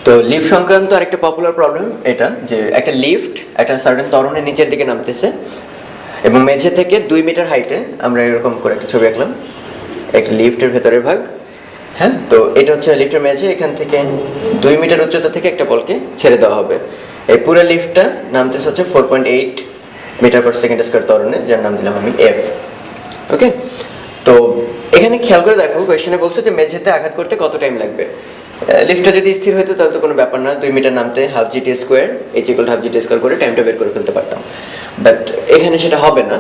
তো লিফট সংক্রান্ত আরেকটা পপুলার প্রবলেম এটা যে একটা লিফট একটা সার্টেন ত্বরণের নিচের দিকে নামতেছে এবং মেঝে থেকে 2 মিটার হাইটে আমরা এরকম করে একটা ছবি আঁকলাম একটা লিফটের ভেতরের ভাগ। হ্যাঁ, তো এটা হচ্ছে লিফটের মেঝে, এখান থেকে 2 মিটার উচ্চতা থেকে একটা বলকে ছেড়ে দেওয়া হবে। এই পুরো লিফটটা নামতেছে হচ্ছে 4.8 মিটার পার সেকেন্ড স্কয়ার ত্বরণে, যার নাম দিলাম আমি এফ। ওকে, তো এখানে খেয়াল করে দেখো কোয়েশ্চেনে বলছে যে মেঝেতে আঘাত করতে কত টাইম লাগবে। লিফটটা যদি স্থির হতো তাহলে তো কোনো ব্যাপার না, 2 মিটার নামতে half GT square half GT square করে টাইমটা বের করে ফেলতে পারতাম, বাট এখানে সেটা হবে না।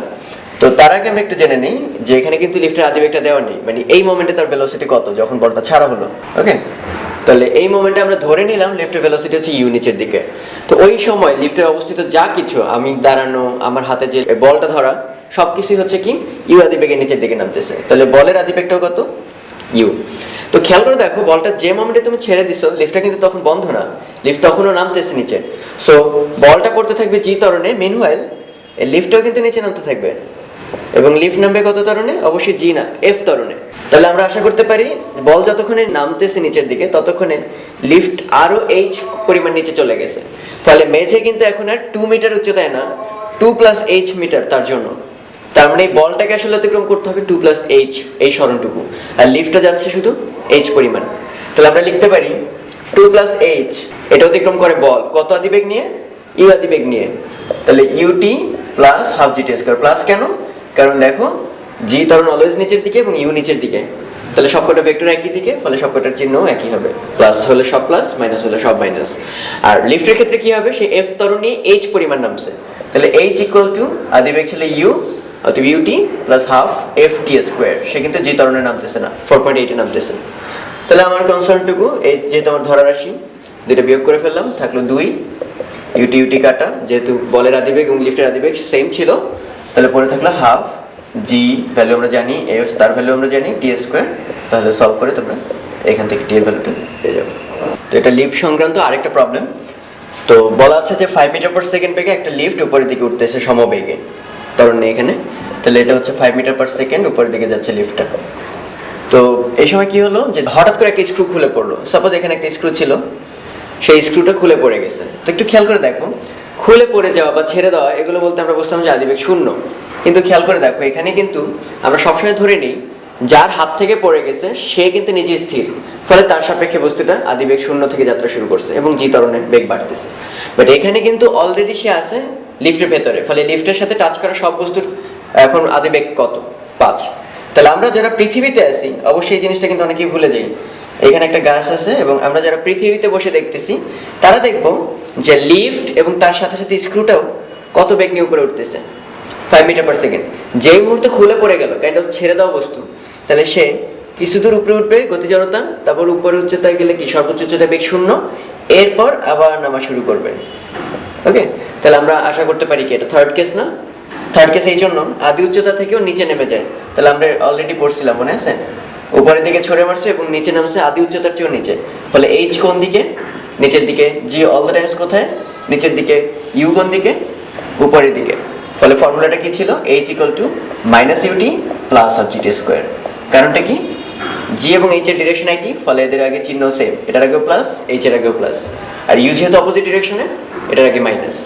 তো তার আগে আমরা একটু জেনে নিই যে এখানে কিন্তু লিফটের আদিবেগটা দেওয়া নেই, মানে এই মোমেন্টে তার ভেলোসিটি কত যখন বলটা ছাড়া হলো। ওকে, তাহলে এই মোমেন্টে আমরা ধরে নিলাম লিফটের ভেলোসিটি হচ্ছে ইউ নিচের দিকে। তো ওই সময় লিফটের অবস্থিত যা কিছু, আমি দাঁড়ানো, আমার হাতে যে বলটা ধরা, সবকিছুই হচ্ছে কি ইউ আদিবেগের নিচের দিকে নামতেছে। তাহলে বলের আদিবেগটাও কত? ইউ। তো খেয়াল করে দেখো বলটা যে মোমেন্টে তুমি ছেড়ে দিছো লিফটটা কিন্তু তখন বন্ধ না, লিফট তখনও নামতেছে নিচে। সো বলটা পড়তে থাকবে জি ত্বরণে, মেনওয়াইল লিফটটাও কিন্তু নিচে নামতে থাকবে এবং লিফট নামবে কত ত্বরণে? অবশ্যই জি না, এফ ত্বরণে। তাহলে আমরা আশা করতে পারি বল যতক্ষণে নামতেছে নিচের দিকে ততক্ষণে লিফট আরো এইচ পরিমাণ নিচে চলে গেছে। ফলে মেঝে কিন্তু এখন আর 2 মিটার উচ্চতায় না, 2 প্লাস এইচ মিটার, তার জন্য তার মানে এই বলটাকে আসলে অতিক্রম করতে হবে 2 প্লাস এইচ এই সরণটুকু, আর লিফটটা যাচ্ছে শুধু এইচ পরিমাণ। তাহলে আমরা লিখতে পারি 2 প্লাস এইচ, এটা অতিক্রম করে বল কত আদিবেগ নিয়ে? ইউ আদিবেগ নিয়ে। তাহলে u t plus half g t square. Plus কেন? কারণ দেখো জি ত্বরণ অলওয়েজ নিচের দিকে এবং ইউ নিচের দিকে, তাহলে সবকটা ভেক্টর একই দিকে, ফলে সবকটার চিহ্ন একই হবে। প্লাস হলে সব প্লাস, মাইনাস হলে সব মাইনাস। আর লিফটের ক্ষেত্রে কি হবে? সে এফ ত্বরণ নিয়ে এইচ পরিমাণ নামছে, তাহলে এইচ ইকুয়াল টু আদিবেগ ছিল ইউ অতএব ut plus half f t square. সে কিন্তু জি ত্বরণে নামতেছে না, 4.8 এ নামতেছে। তাহলে আমার কনসার্নটুকু এই যেহেতু আমার ধরা রাশি, দুইটা বিয়োগ করে ফেললাম, থাকলো 2, ইউটি ইউটি কাটা, যেহেতু বলের আদিবেগ এবং লিফটের আদিবেগ সেম ছিল, তাহলে পরে থাকলো হাফ জি ভ্যালু আমরা জানি, এফ তার ভ্যালু আমরা জানি, টি স্কোয়ার। তাহলে সলভ করে তোমরা এখান থেকে টি এর ভ্যালুটা পেয়ে যাবে। তো এটা লিফট সংক্রান্ত আরেকটা প্রবলেম। তো বলা আছে যে 5 মিটার পার সেকেন্ড বেগে একটা লিফট উপরের দিকে উঠতেছে সমবেগে, ত্বরণ নেই এখানে। তাহলে এটা হচ্ছে 5 মিটার পার সেকেন্ড উপরের দিকে যাচ্ছে লিফটটা। তো এই সময় কি হলো যে হঠাৎ করে একটা স্ক্রু খুলে পড়লো। সাপোজ এখানে একটা স্ক্রু ছিল, সেই স্ক্রুটা খুলে পড়ে গেছে। তো একটু খেয়াল করে দেখো, খুলে পড়ে যাওয়া বা ছেড়ে দেওয়া এগুলো বলতে আমরা বুঝতাম যে আদিবেগ শূন্য, কিন্তু খেয়াল করে দেখো এখানে কিন্তু আমরা সবসময় ধরে নিই যার হাত থেকে পড়ে গেছে সে কিন্তু নিজে স্থির, ফলে তার সাপেক্ষে বস্তুটা আদিবেগ শূন্য থেকে যাত্রা শুরু করছে এবং জি ত্বরণে বেগ বাড়তেছে। বাট এখানে কিন্তু অলরেডি সে আছে লিফটের ভেতরে, ফলে লিফটের সাথে টাচ করা সব বস্তুর এখন আদিবেগ কত? 5। তাহলে আমরা যারা পৃথিবীতে আছি অবশ্যই এই জিনিসটা কিন্তু অনেকেই ভুলে যাই। এখানে একটা গাছ আছে এবং আমরা যারা পৃথিবীতে বসে দেখতেছি তারা দেখবো যে লিফট এবং তার সাথে সাথে স্ক্রুটাও কত বেগ নিয়ে উপরে উঠতেছে, 5 মিটার পার সেকেন্ড। যেই মুহূর্তে খুলে পড়ে গেল কাইন্ড অফ ছেড়ে দেওয়া বস্তু, তাহলে সে কিছু দূর উপরে উঠবে গতি জড়তা, তারপর উপরে উচ্চতায় গেলে কি সর্বোচ্চ উচ্চতায় বেগ 0, এরপর আবার নামা শুরু করবে। ওকে, তাহলে আমরা আশা করতে পারি কি এটা থার্ড কেস না? থার্ড কেস এই জন্য আদি উচ্চতা থেকেও নিচে নেমে যায়। তাহলে আমরা অলরেডি পড়ছিলাম মনে আছে, উপরের দিকে ছড়ে মারছে এবং নিচে নামছে আদি উচ্চতার চেয়েও নিচে, ফলে এইচ কোন দিকে? নিচের দিকে। জি অল দ্য টাইমস কোথায়? নিচের দিকে। ইউ কোন দিকে? উপরের দিকে। ফলে ফর্মুলাটা কি ছিল? H equal to minus UT plus half GT square. কারণটা কি? জি এবং এইচ এর ডিরেকশন একই, ফলে এদের আগে চিহ্ন সেম, এটার আগেও প্লাস, এইচ এর আগেও প্লাস, আর ইউ যেহেতু অপোজিট ডিরেকশনে এটার আগে মাইনাস।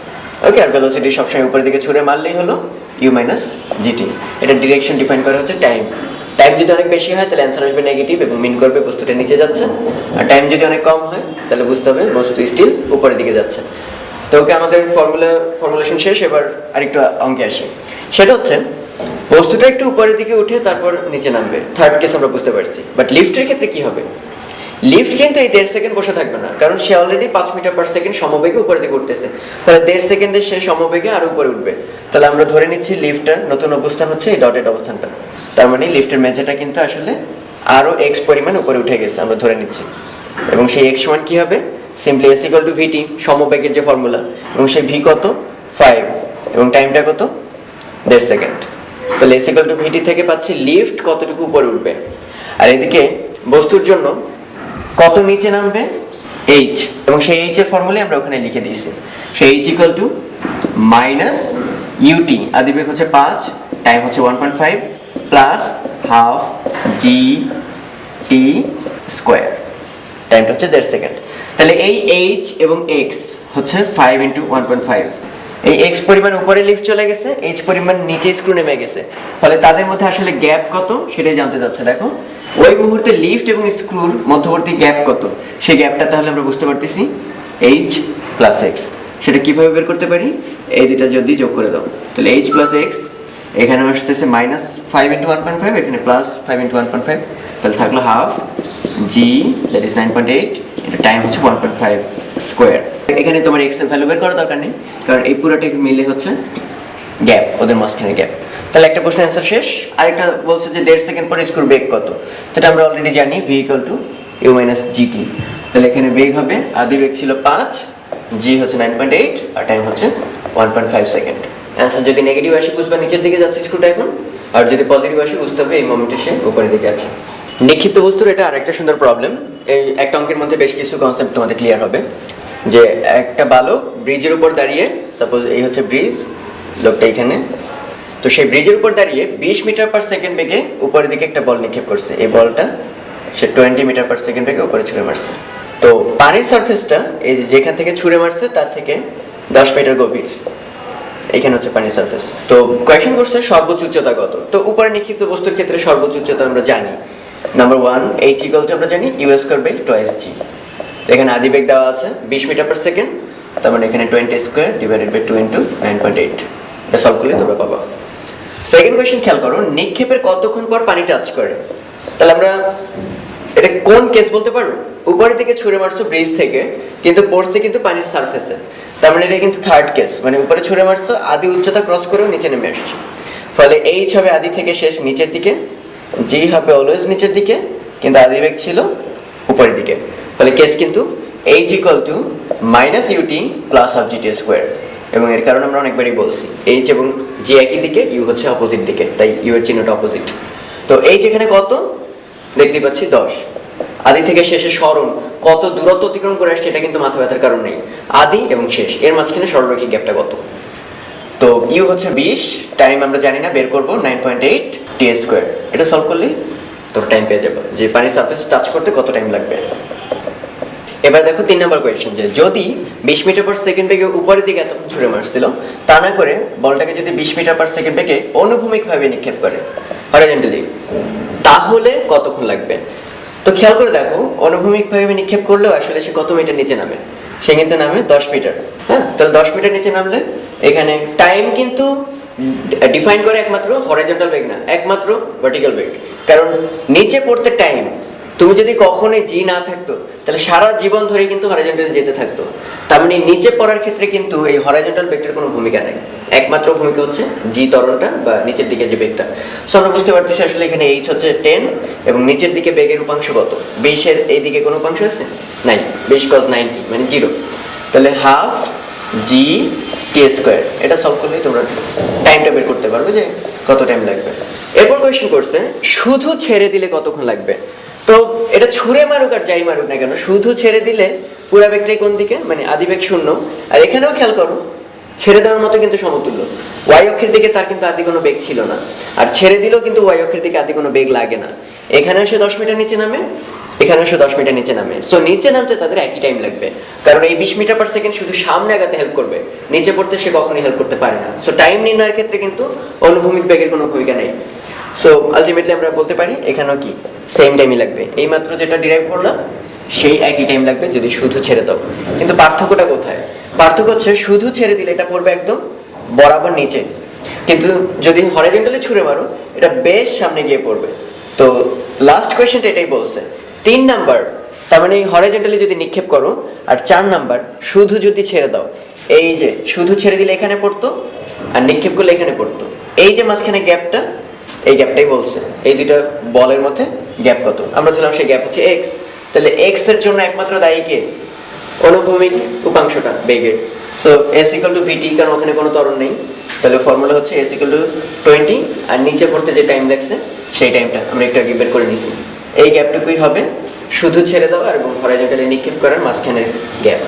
ওকে, আর ভেলোসিটি সবসময় উপরের দিকে ছুড়ে মারলেই হলো ইউ মাইনাস জিটি। এটা ডিরেকশন ডিফাইন করা হচ্ছে টাইম। টাইম যদি অনেক বেশি হয় তাহলে অ্যান্সার আসবে নেগেটিভ এবং মিন করবে বস্তুটা নিচে যাচ্ছে, আর টাইম যদি অনেক কম হয় তাহলে বুঝতে হবে বস্তু স্টিল উপরের দিকে যাচ্ছে। তো ওকে, আমাদের ফর্মুলেশন শেষ, এবার আরেকটু অঙ্কে আসি। সেটা হচ্ছে বস্তুটা একটু উপরের দিকে উঠে তারপর নিচে নামবে, থার্ড কেস আমরা বুঝতে পারছি। বাট লিফটের ক্ষেত্রে কি হবে? লিফট কিন্তু এই 1.5 সেকেন্ড বসে থাকবে না, কারণ সে অলরেডি 5 মিটার পার সেকেন্ড সমবেগে উপরের দিকে উঠতেছে, ফলে 1.5 সেকেন্ডে সে সমবেগে আরো উপরে উঠবে। তাহলে আমরা ধরে নিচ্ছি লিফটের নতুন অবস্থান হচ্ছে এই ডটেড অবস্থানটা, তার মানে লিফটের মেঝেটা কিন্তু আসলে আরো এক্স পরিমাণ উপরে উঠে গেছে আমরা ধরে নিচ্ছি। এবং সেই এক্স সমান কি হবে? সিম্পলি এস ইকুয়াল টু ভিটি, সমবেগের যে ফর্মুলা, এবং সেই ভি কত? 5, এবং টাইমটা কত? 1.5 সেকেন্ড। তাহলে এস ইকুয়াল টু ভিটি থেকে পাচ্ছি লিফট কতটুকু উপরে উঠবে, আর এদিকে বস্তুর জন্য কত নিচে নামবে? এইচ, এবং সেই এইচ এর ফর্মুলা আমরা ওখানে লিখে দিয়েছি। সেই h equal to minus ut, আদিবেগ হচ্ছে 5, টাইম হচ্ছে 1.5 plus half g t square, টাইমটা হচ্ছে 1.5 সেকেন্ড। তাহলে এই এইচ এবং এক্স হচ্ছে 5 ইন্টু 1.5, এই এক্স পরিমাণ উপরে লিফট চলে গেছে, এইচ পরিমাণ নিচে স্ক্রু নেমে গেছে, ফলে তাদের মধ্যে আসলে গ্যাপ কত সেটাই জানতে যাচ্ছে। দেখো ওই মুহূর্তে লিফট এবং স্ক্রুর মধ্যবর্তী গ্যাপ কত, সেই গ্যাপটা তাহলে আমরা বুঝতে পারতেছি এইচ প্লাস এক্স। সেটা কিভাবে বের করতে পারি, এই দুটা যদি যোগ করে দাও তাহলে এইচ প্লাস এক্স, এখানে আসতেছে মাইনাস 5 ইন্টু 1.5, এখানে প্লাস 5 ইন্টু 1.5, তাহলে থাকলো হাফ জি দ্যাট ইজ 9.8, এটা টাইম হচ্ছে 1.5 স্কোয়ার। এখানে তোমার এক্স এর ভ্যালু বের করার দরকার নেই, কারণ এই পুরোটা মিলে হচ্ছে গ্যাপ, ওদের মাঝখানে গ্যাপ। তাহলে একটা প্রশ্নের অ্যান্সার শেষ। আরেকটা বলছে যে 1.5 সেকেন্ড পরে স্ক্রুর বেগ কত, সেটা আমরা অলরেডি জানি v = u - gt। তাহলে এখানে বেগ হবে, আদি বেগ ছিল 5, জি হচ্ছে 9.8 আর টাইম হচ্ছে 1.5 সেকেন্ড। অ্যান্সার যদি নেগেটিভ আসে বুঝবা নিচের দিকে যাচ্ছে স্ক্রুটা এখন, আর যদি পজিটিভ আসে বুঝতে হবে এই মোমেন্টে সে উপরের দিকে আছে। নিক্ষিপ্ত বস্তুর এটা আরেকটা সুন্দর প্রবলেম। এই একটা অঙ্কের মধ্যে বেশ কিছু কনসেপ্ট তোমাদের ক্লিয়ার হবে। যে একটা বালক ব্রিজের উপর দাঁড়িয়ে, সাপোজ এই হচ্ছে ব্রিজ, লোকটা এখানে, তো সেই ব্রিজের উপর দাঁড়িয়ে 20 মিটার পার সেকেন্ড বেগে উপরের দিকে একটা বল নিক্ষেপ করছে। এই বলটা সে 20 মিটার পার সেকেন্ড বেগে উপরে ছুঁড়ে মারছে। তো পানির সারফেসটা এই যে যেখান থেকে ছুঁড়ে মারছে তার থেকে 10 মিটার গভীর, এখানে হচ্ছে পানির সারফেস। তো কোয়েশ্চেন করছে সর্বোচ্চ উচ্চতা কত। তো উপরে নিক্ষিপ্ত বস্তুর ক্ষেত্রে সর্বোচ্চ উচ্চতা আমরা জানি, নাম্বার 1 এইচ ইকুয়াল টু আমরা জানি u²/2g। এখানে আদি বেগ দেওয়া আছে 20 মিটার পার সেকেন্ড, তার মানে এখানে 20 স্কোয়ার ডিভাইডেড বাই 2 ইন্টু 9.8, এটা সলভ করলে তোমরা পাবা। সেকেন্ড কোয়েশ্চেন খেয়াল করো, নিক্ষেপের কতক্ষণ পর পানি টাচ করে। তাহলে আমরা এটা কোন কেস বলতে পারবো, উপরের দিকে ছুঁড়ে মারছো ব্রিজ থেকে, কিন্তু পড়ছে কিন্তু পানির সারফেসে, তার মানে এটা কিন্তু থার্ড কেস, মানে উপরে ছুঁড়ে মারছো আদি উচ্চতা ক্রস করেও নিচে নেমে আসছে, ফলে এইচ হবে আদি থেকে শেষ নিচের দিকে, জি হবে অলওয়েজ নিচের দিকে, কিন্তু আদি বেগ ছিল উপরের দিকে, ফলে কেস কিন্তু H equal two -ut plus half gt square. এবং এর কারণে আমরা অনেকবারই বলছি এইচ এবং জি একই দিকে, ইউ হচ্ছে অপোজিট দিকে, তাই ইউ এর চিহ্নটা অপোজিট। তো এইচ এখানে কত দেখতে পাচ্ছি 10, আদি থেকে শেষে সরণ কত দূরত্ব অতিক্রম করে আসছে এটা কিন্তু মাথা ব্যথার কারণ নেই, আদি এবং শেষ এর মাঝখানে সরলরৈখিক গ্যাপটা কত। তো ইউ হচ্ছে 20, টাইম আমরা জানি না, বের করবো 9.8 টি স্কোয়ার। এটা সলভ করলে তোর টাইম পেয়ে যাবে যে পানির সারফেস টাচ করতে কত টাইম লাগবে। এবার দেখো 3 নম্বর কোয়েশ্চেন, যে যদি 20 মিটার পার সেকেন্ড বেগে উপরের দিকে এতক্ষণ ছুঁড়ে মারছিল, তা না করে বলটাকে যদি 20 মিটার পার সেকেন্ড বেগে অনুভূমিকভাবে নিক্ষেপ করে হরিজন্টালি, তাহলে কতক্ষণ লাগবে। তো খেয়াল করে দেখো, অনুভূমিকভাবে নিক্ষেপ করলেও আসলে সে কত মিটার নিচে নামে, সে কিন্তু নামে 10 মিটার। হ্যাঁ, তাহলে 10 মিটার নিচে নামলে এখানে টাইম কিন্তু ডিফাইন করে একমাত্র হরিজন্টাল বেগ না, একমাত্র ভার্টিক্যাল বেগ। কারণ নিচে পড়তে টাইম, তুমি যদি কখনোই জি না থাকতো তাহলে সারা জীবন ধরে কিন্তু হরিজন্টালে যেতে থাকতো, তার মানে নিচে পড়ার ক্ষেত্রে কিন্তু এই হরিজন্টাল বেগটার কোনো ভূমিকা নেই, একমাত্র ভূমিকা হচ্ছে জি ত্বরণটা বা নিচের দিকে যে বেগটা। সো আমরা বুঝতে পারতেছি আসলে এখানে এইচ হচ্ছে 10 এবং নিচের দিকে বেগের উপাংশ কত, 20 এর এই দিকে কোনো উপাংশ আছে নাই, 20 cos 90 মানে 0, তাহলে হাফ জি টি স্কোয়ার। এটা সলভ করলেই তোমরা টাইমটা বের করতে পারবে যে কত টাইম লাগবে। এরপর কোয়েশ্চেন করছে শুধু ছেড়ে দিলে কতক্ষণ লাগবে। তো এটা ছুঁড়ে মারুক আর যাই মারুক না কেন, শুধু ছেড়ে দিলে পুরা বেগটাই কোন দিকে, মানে আদি বেগ 0। আর এখানেও খেয়াল করো ছেড়ে দেওয়ার মতো কিন্তু সমতুল্য, ওয়াই অক্ষের দিকে তার কিন্তু আদি কোনো বেগ ছিল না, আর ছেড়ে দিলেও কিন্তু ওয়াই অক্ষের দিকে আদি কোনো বেগ লাগে না। এখানে এসে 10 মিটার নিচে নামে, এখানে এসে 10 মিটার নিচে নামে, সো নিচে নামতে তাদের একই টাইম লাগবে, কারণ এই 20 মিটার পার সেকেন্ড শুধু সামনে আগাতে হেল্প করবে, নিচে পড়তে সে কখনোই হেল্প করতে পারে না। সো টাইম নির্ণয়ের ক্ষেত্রে কিন্তু অনুভূমিক বেগের কোনো ভূমিকা নেই। সো আলটিমেটলি আমরা বলতে পারি এখানেও কি সেম টাইমই লাগবে, এই মাত্র যেটা ডিরাইভ করলাম সেই একই টাইম লাগবে যদি শুধু ছেড়ে দাও। কিন্তু পার্থক্যটা কোথায়, পার্থক্য হচ্ছে শুধু ছেড়ে দিলে এটা পড়বে একদম বরাবর নিচে, কিন্তু যদি হরিজন্টালি ছুঁড়ে মারো এটা বেশ সামনে গিয়ে পড়বে। তো লাস্ট কোয়েশ্চেনটা এটাই বলছে 3 নাম্বার, তার মানে হরিজন্টালি যদি নিক্ষেপ করো, আর 4 নাম্বার শুধু যদি ছেড়ে দাও, এই যে শুধু ছেড়ে দিলে এখানে পড়তো আর নিক্ষেপ করলে এখানে পড়তো, এই যে মাঝখানে গ্যাপটা, এই গ্যাপটাই বলছে এই দুইটা বলের মধ্যে গ্যাপ কত। আমরা ধরলাম সেই গ্যাপ হচ্ছে এক্স, তাহলে এক্স এর জন্য একমাত্র দায়ী কে, অনুভূমিক উপাংশটা বেগের। সো এস ইকুয়াল টু ভিটি, কারণ ওখানে কোনো ত্বরণ নেই, তাহলে ফর্মুলা হচ্ছে এস ইকুয়াল টু 20, আর নিচে পড়তে যে টাইম লাগছে সেই টাইমটা আমরা একটু আগে বের করে নিছি। এই গ্যাপটুকুই হবে শুধু ছেড়ে দেওয়া এবং হরিজন্টালি নিক্ষেপ করার মাঝখানের গ্যাপ।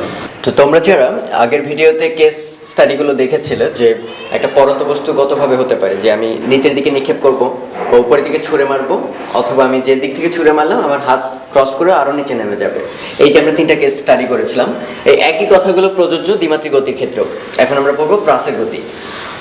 তো তোমরা যারা আগের ভিডিওতে কেস স্টাডিগুলো দেখেছিলে যে একটা পরন্ত বস্তু কতভাবে হতে পারে, যে আমি নিচের দিকে নিক্ষেপ করব বা উপরের দিকে ছুঁড়ে মারবো, অথবা আমি যে দিক থেকে ছুঁড়ে মারলাম আমার হাত ক্রস করে আরো নিচে নেমে যাবে। এই যে আমরা 3টা কেস স্টাডি করেছিলাম, এই একই কথাগুলো প্রযোজ্য দ্বিমাত্রিক গতির ক্ষেত্রেও। এখন আমরা পড়বো প্রাসের গতি।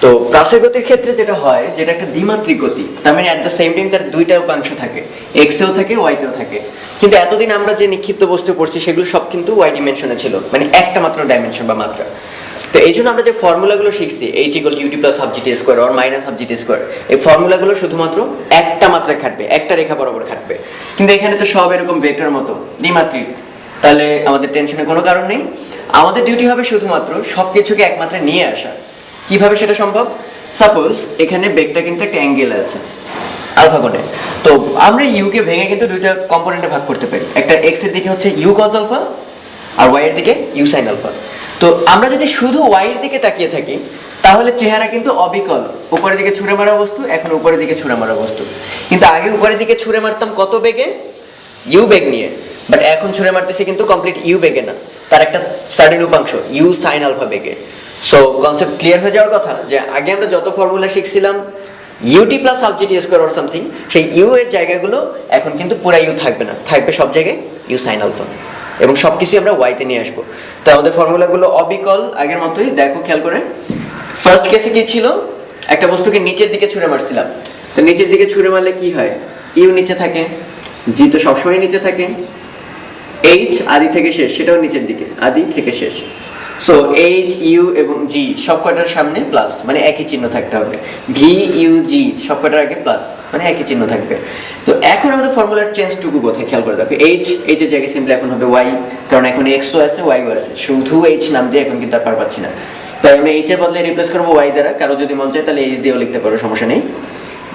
তো প্রাসের গতির ক্ষেত্রে যেটা হয়, যেটা একটা দ্বিমাত্রিক গতি, তার মানে অ্যাট দ্য সেম টাইম তার দুইটা উপাংশ থাকে, এক্সেও থাকে ওয়াইতেও থাকে। কিন্তু এতদিন আমরা যে নিক্ষিপ্ত বস্তু পড়ছি সেগুলো সব কিন্তু ওয়াই ডিমেনশনে ছিল, মানে একটা মাত্র ডাইমেনশন বা মাত্রা। তো এই জন্য আমরা যে ফর্মুলাগুলো শিখছি, h equal u t plus half GT square or minus half GT square, এই ফর্মুলাগুলো শুধুমাত্র একটা মাত্রায় খাটবে, একটা রেখা বরাবর খাটবে। কিন্তু এখানে তো সব এরকম ভেক্টর মতো দ্বিমাত্রিক, তাহলে আমাদের টেনশনের কোনো কারণ নেই। আমাদের ডিউটি হবে শুধুমাত্র সবকিছুকে এক মাত্রায় নিয়ে আসা। কিভাবে সেটা সম্ভব? সাপোজ এখানে বেগটা কিন্তু একটা অ্যাঙ্গেল আছে আলফা কোণে, তো আমরা ইউকে ভেঙে কিন্তু দুইটা কম্পোনেন্টে ভাগ করতে পারি। একটা এক্স এর দিকে হচ্ছে ইউ কজ আলফা, আর ওয়াই এর দিকে ইউ সাইন আলফা। তো আমরা যদি শুধু ওয়াই এর দিকে তাকিয়ে থাকি তাহলে চেহারা কিন্তু অবিকল, উপরের দিকে ছুঁড়ে মারা বস্তু, এখন উপরের দিকে ছুঁড়ে মারা বস্তু। কিন্তু আগে উপরের দিকে ছুঁড়ে মারতাম কত বেগে? ইউ বেগ নিয়ে, বাট এখন ছুঁড়ে মারতেছি কিন্তু কমপ্লিট ইউ বেগে না, তার একটা সার্টেন উপাংশ ইউ সাইন আলফা বেগে। সো কনসেপ্ট ক্লিয়ার হয়ে যাওয়ার কথা যে আগে আমরা যত ফর্মুলা শিখছিলাম ut plus half GT square or something, সেই ইউ এর জায়গাগুলো এখন কিন্তু পুরা ইউ থাকবে না, থাকবে সব জায়গায় ইউ সাইন আলফা, এবং সবকিছু আমরা ওয়াইতে নিয়ে আসবো। তো আমাদের ফর্মুলাগুলো অবিকল আগের মতোই। দেখো খেয়াল করে, ফার্স্ট কেসে কি ছিল? একটা বস্তুকে নিচের দিকে ছুঁড়ে মারছিলাম, তো নিচের দিকে ছুঁড়ে মারলে কি হয়? ইউ নিচে থাকে, জি তো সবসময় নিচে থাকে, এইচ আদি থেকে শেষ সেটাও নিচের দিকে, আদি থেকে শেষ। সো এইচ ইউ এবং জি সব কটার সামনে প্লাস, মানে একই চিহ্ন থাকতে হবে। ভি ইউ জি সব কটার আগে প্লাস, মানে একই চিহ্ন থাকবে। তো এখন আমাদের ফর্মুলার চেঞ্জটুকু কোথায় খেয়াল করে দেখো। এইচ এর জায়গায় সিম্পলি এখন হবে ওয়াই, কারণ এখন এক্সও আছে ওয়াইও আছে, শুধু এইচ নাম দিয়ে এখন কিন্তু আর পার পাচ্ছি না, তাই আমরা এইচ এর বদলে রিপ্লেস করবো ওয়াই দ্বারা। কারো যদি মন চায় তাহলে এইচ দিয়েও লিখতে পারো, সমস্যা নেই।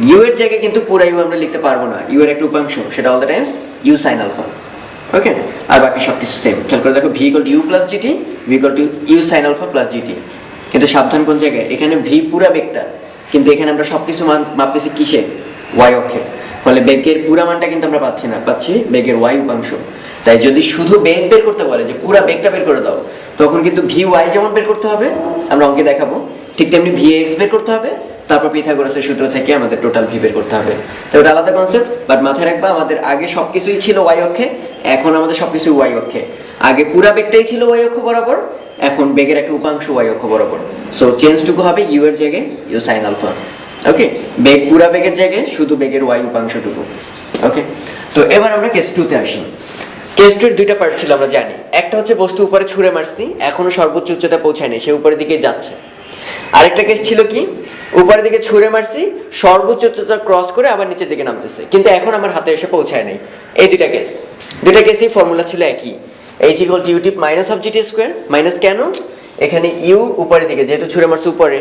ইউ এর জায়গায় কিন্তু পুরো ইউ আমরা লিখতে পারবো না, ইউ এর একটা উপাংশ, সেটা all the times u sine alpha. Okay, আর বাকি সব কিছু সেম। খেয়াল করে দেখো, v equal to u plus gt, v equal to u sine alpha plus gt. কিন্তু সাবধান কোন জায়গায়, এখানে ভি পুরা বেগটা, কিন্তু এখানে আমরা সবকিছু মাপতেছি কিসে? ওয়াই অক্ষে। ফলে বেগের পুরা মানটা কিন্তু আমরা পাচ্ছি না, পাচ্ছি বেগের ওয়াই উপাংশ। তাই যদি শুধু বেগ বের করতে বলে যে পুরা বেগটা বের করে দাও, তখন কিন্তু ভি ওয়াই যেমন বের করতে হবে, আমরা অঙ্কে দেখাবো, ঠিক তেমনি ভি এক্স বের করতে হবে, তারপর পিথাগোরাসের সূত্র থেকে আমাদের টোটাল ভি বের করতে হবে। তো ওটা আলাদা কনসেপ্ট, বাট মাথায় রাখবা আমাদের আগে সবকিছুই ছিল ওয়াই অক্ষে, এখন আমাদের সবকিছু ওয়াই অক্ষে। আগে পুরা বেগটাই ছিল ওয়াই অক্ষ বরাবর, এখন বেগের একটা উপাংশ ওয়াই অক্ষ বরাবর। সো চেঞ্জটুকু হবে ইউ এর জায়গায় ইউ সাইন আলফা। ওকে, বেগ পুরা বেগের জায়গায় শুধু বেগের ওয়াই উপাংশটুকু। ওকে, তো এবার আমরা কেস 2 তে আসি। কেস 2 এর দুইটা পার্ট ছিল আমরা জানি। একটা হচ্ছে বস্তু উপরে ছুঁড়ে মারছি, এখনো সর্বোচ্চ উচ্চতা পৌঁছায়নি, সে উপরের দিকে যাচ্ছে। আরেকটা কেস ছিল কি, উপরের দিকে ছুঁড়ে মারছি, সর্বোচ্চ উচ্চতা ক্রস করে আবার নিচের দিকে নামতেছে, কিন্তু এখন আমার হাতে এসে পৌঁছায় নাই। এই দুইটা কেসই ফর্মুলা ছিল একই, h equal to u t minus half GT square. Minus কেন? এখানে ইউ উপরের দিকে, যেহেতু ছুঁড়ে মারছে উপরে,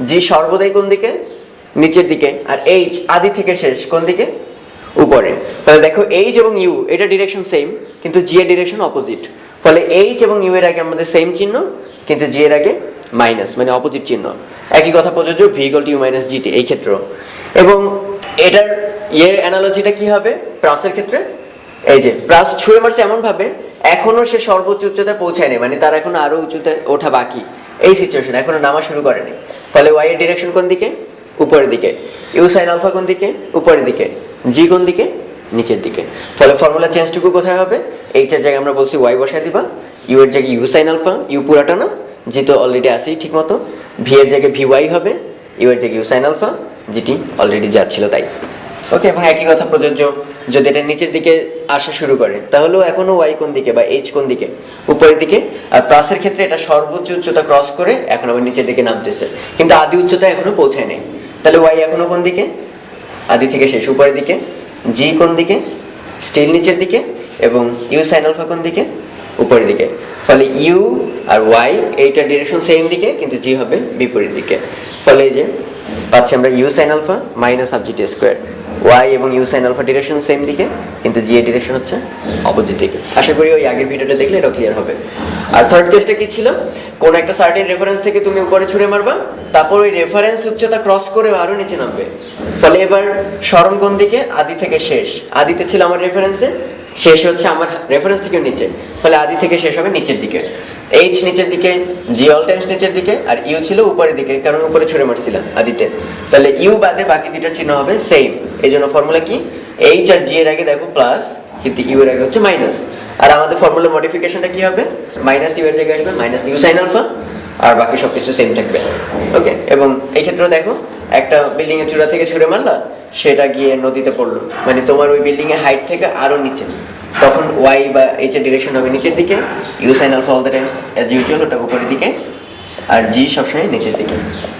জি সর্বদাই কোন দিকে? নিচের দিকে, আর এইচ আদি থেকে শেষ কোন দিকে? উপরে। তাহলে দেখো এইচ এবং ইউ এটা ডিরেকশন সেম, কিন্তু জি এর ডিরেকশন অপোজিট। ফলে এইচ এবং ইউ এর আগে আমাদের সেম চিহ্ন, কিন্তু জি এর আগে মাইনাস, মানে অপোজিট চিহ্ন। একই কথা প্রযোজ্য v equal to u minus g t এই ক্ষেত্র। এবং এটার অ্যানালজিটা কি হবে প্রাসের ক্ষেত্রে? এই যে প্রাস ছুঁড়ে মারছে এমন ভাবে এখনো সে সর্বোচ্চ উচ্চতায় পৌঁছায়নি, মানে তার এখনো আরো উঁচুতে ওঠা বাকি, এই সিচুয়েশন, এখনো নামা শুরু করেনি। ফলে ওয়াই এর ডিরেকশন কোন দিকে? উপরের দিকে। ইউ সাইন আলফা কোন দিকে? উপরের দিকে। জি কোন দিকে? নিচের দিকে। ফলে ফর্মুলা চেঞ্জটুকু কোথায় হবে? এইচ এর জায়গায় আমরা বলছি ওয়াই বসায় দিবা, ইউ এর জায়গায় ইউ সাইন আলফা, ইউ পুরাটা না, জি তো অলরেডি আসেই ঠিক মতো, ভি এর জায়গায় ভি ওয়াই হবে, ইউ এর জায়গায় u sine alpha, g t already যাচ্ছিল তাই। ওকে, এবং একই কথা প্রযোজ্য যদি এটা নিচের দিকে আসা শুরু করে, তাহলেও এখনো ওয়াই কোন দিকে বা এইচ কোন দিকে? উপরের দিকে। আর প্লাসের ক্ষেত্রে এটা সর্বোচ্চ উচ্চতা ক্রস করে এখন আবার নিচের দিকে নামতেছে, কিন্তু আদি উচ্চতা এখনো পৌঁছায় নাই। তাহলে ওয়াই এখনো কোন দিকে? আদি থেকে শেষ উপরের দিকে। জি কোন দিকে? স্টিল নিচের দিকে। এবং ইউ সাইন আলফা কোন দিকে? উপরের দিকে। ফলে ইউ আর ওয়াই এইটা ডিরেকশন সেম দিকে, কিন্তু জি হবে বিপরীত দিকে। ফলে এই যে পাচ্ছি আমরা u sine alpha minus half GT square. Y এবং u sine alpha direction same দিকে, কিন্তু জি এর ডিরেকশন হচ্ছে অপোজিট দিকে। আশা করি ওই আগের ভিডিওটা দেখলে এটা ক্লিয়ার হবে। আর থার্ড কেসটা কি ছিল? কোন একটা সার্টেন রেফারেন্স থেকে তুমি উপরে ছুঁড়ে মারবা, তারপর ওই রেফারেন্স উচ্চতা ক্রস করে আরো নিচে নামবে। ফলে এবার স্মরণ কোন দিকে? আদি থেকে শেষ। আদিতে ছিল আমার রেফারেন্সে, শেষ হচ্ছে আমার রেফারেন্স থেকে নিচে, ফলে আদি থেকে শেষ হবে নিচের দিকে। এইচ নিচের দিকে, জি অল টাইমস নিচের দিকে, আর ইউ ছিল উপরের দিকে, কারণ উপরে ছুঁড়ে মারছিলাম আদিতে। তাহলে ইউ বাদে বাকি দুইটার চিহ্ন হবে সেম। এই জন্য ফর্মুলা কি? এইচ আর জি এর আগে দেখো প্লাস, কিন্তু ইউ এর আগে হচ্ছে মাইনাস। আর আমাদের ফর্মুলার মডিফিকেশনটা কি হবে, মাইনাস ইউ এর জায়গায় আসবে মাইনাস ইউ সাইন আলফা, আর বাকি সব কিছু সেম থাকবে। ওকে, এবং এই ক্ষেত্রে দেখো একটা বিল্ডিং এর চূড়া থেকে ছুঁড়ে মারলা, সেটা গিয়ে নদীতে পড়লো, মানে তোমার ওই বিল্ডিং এর হাইট থেকে আরো নিচে, তখন ওয়াই বা এইচ এর ডিরেকশন হবে নিচের দিকে, u sine alpha all the times as usual ওটা উপরের দিকে, আর জি সবসময় নিচের দিকে।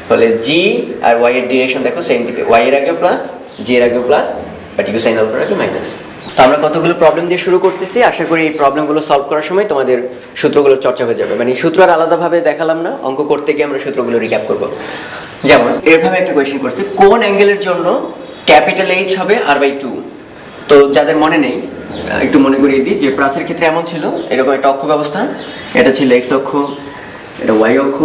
ফলে জি আর ওয়াই এর ডিরেকশন দেখো সেম দিকে, ওয়াই এর আগে প্লাস, জি এর আগে প্লাস, বাট ইউ সাইন আলফার আগে মাইনাস। তো আমরা কতগুলো প্রবলেম দিয়ে শুরু করতেছি, আশা করি এই প্রবলেমগুলো সলভ করার সময় তোমাদের সূত্রগুলো চর্চা হয়ে যাবে। মানে সূত্র আর আলাদাভাবে দেখালাম না, অঙ্ক করতে গিয়ে আমরা সূত্রগুলো রিক্যাপ করব। যেমন এরভাবে একটা কোয়েশ্চেন করছে, কোন অ্যাঙ্গেলের জন্য ক্যাপিটাল এইচ হবে r/2। তো যাদের মনে নেই একটু মনে করিয়ে দিই যে প্রাসের ক্ষেত্রে এমন ছিল, এরকম একটা অক্ষ ব্যবস্থা, এটা ছিল এক্স অক্ষ, এটা ওয়াই অক্ষ,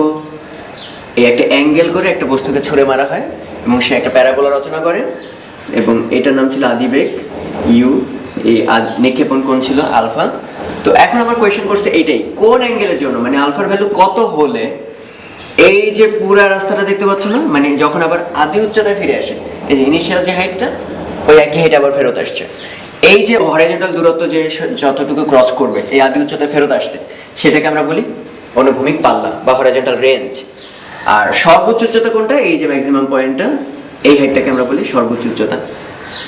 এই একটা অ্যাঙ্গেল করে একটা বস্তুকে ছুঁড়ে মারা হয় এবং সে একটা প্যারাবোলা রচনা করে, এবং এটার নাম ছিল আদিবেগ ইউ, এই নিক্ষেপণ কোণ ছিল আলফা। তো এখন আমার কোয়েশ্চেন করছে এইটাই, কোন অ্যাঙ্গেলের জন্য, মানে আলফার ভ্যালু কত হলে এই যে পুরা রাস্তাটা দেখতে পাচ্ছ না, মানে যখন আবার আদি উচ্চতায় ফিরে আসে, এই যে ইনিশিয়াল যে হাইটটা, ওই একই হাইট আবার ফেরত আসছে, এই যে হরাইজন্টাল দূরত্ব যে যতটুকু ক্রস করবে এই আদি উচ্চতায় ফেরত আসতে, সেটাকে আমরা বলি অনুভূমিক পাল্লা বা হরাইজন্টাল রেঞ্জ। আর সর্বোচ্চ উচ্চতা কোনটা, এই যে ম্যাক্সিমাম পয়েন্টটা, এই হাইটটাকে আমরা বলি সর্বোচ্চ উচ্চতা।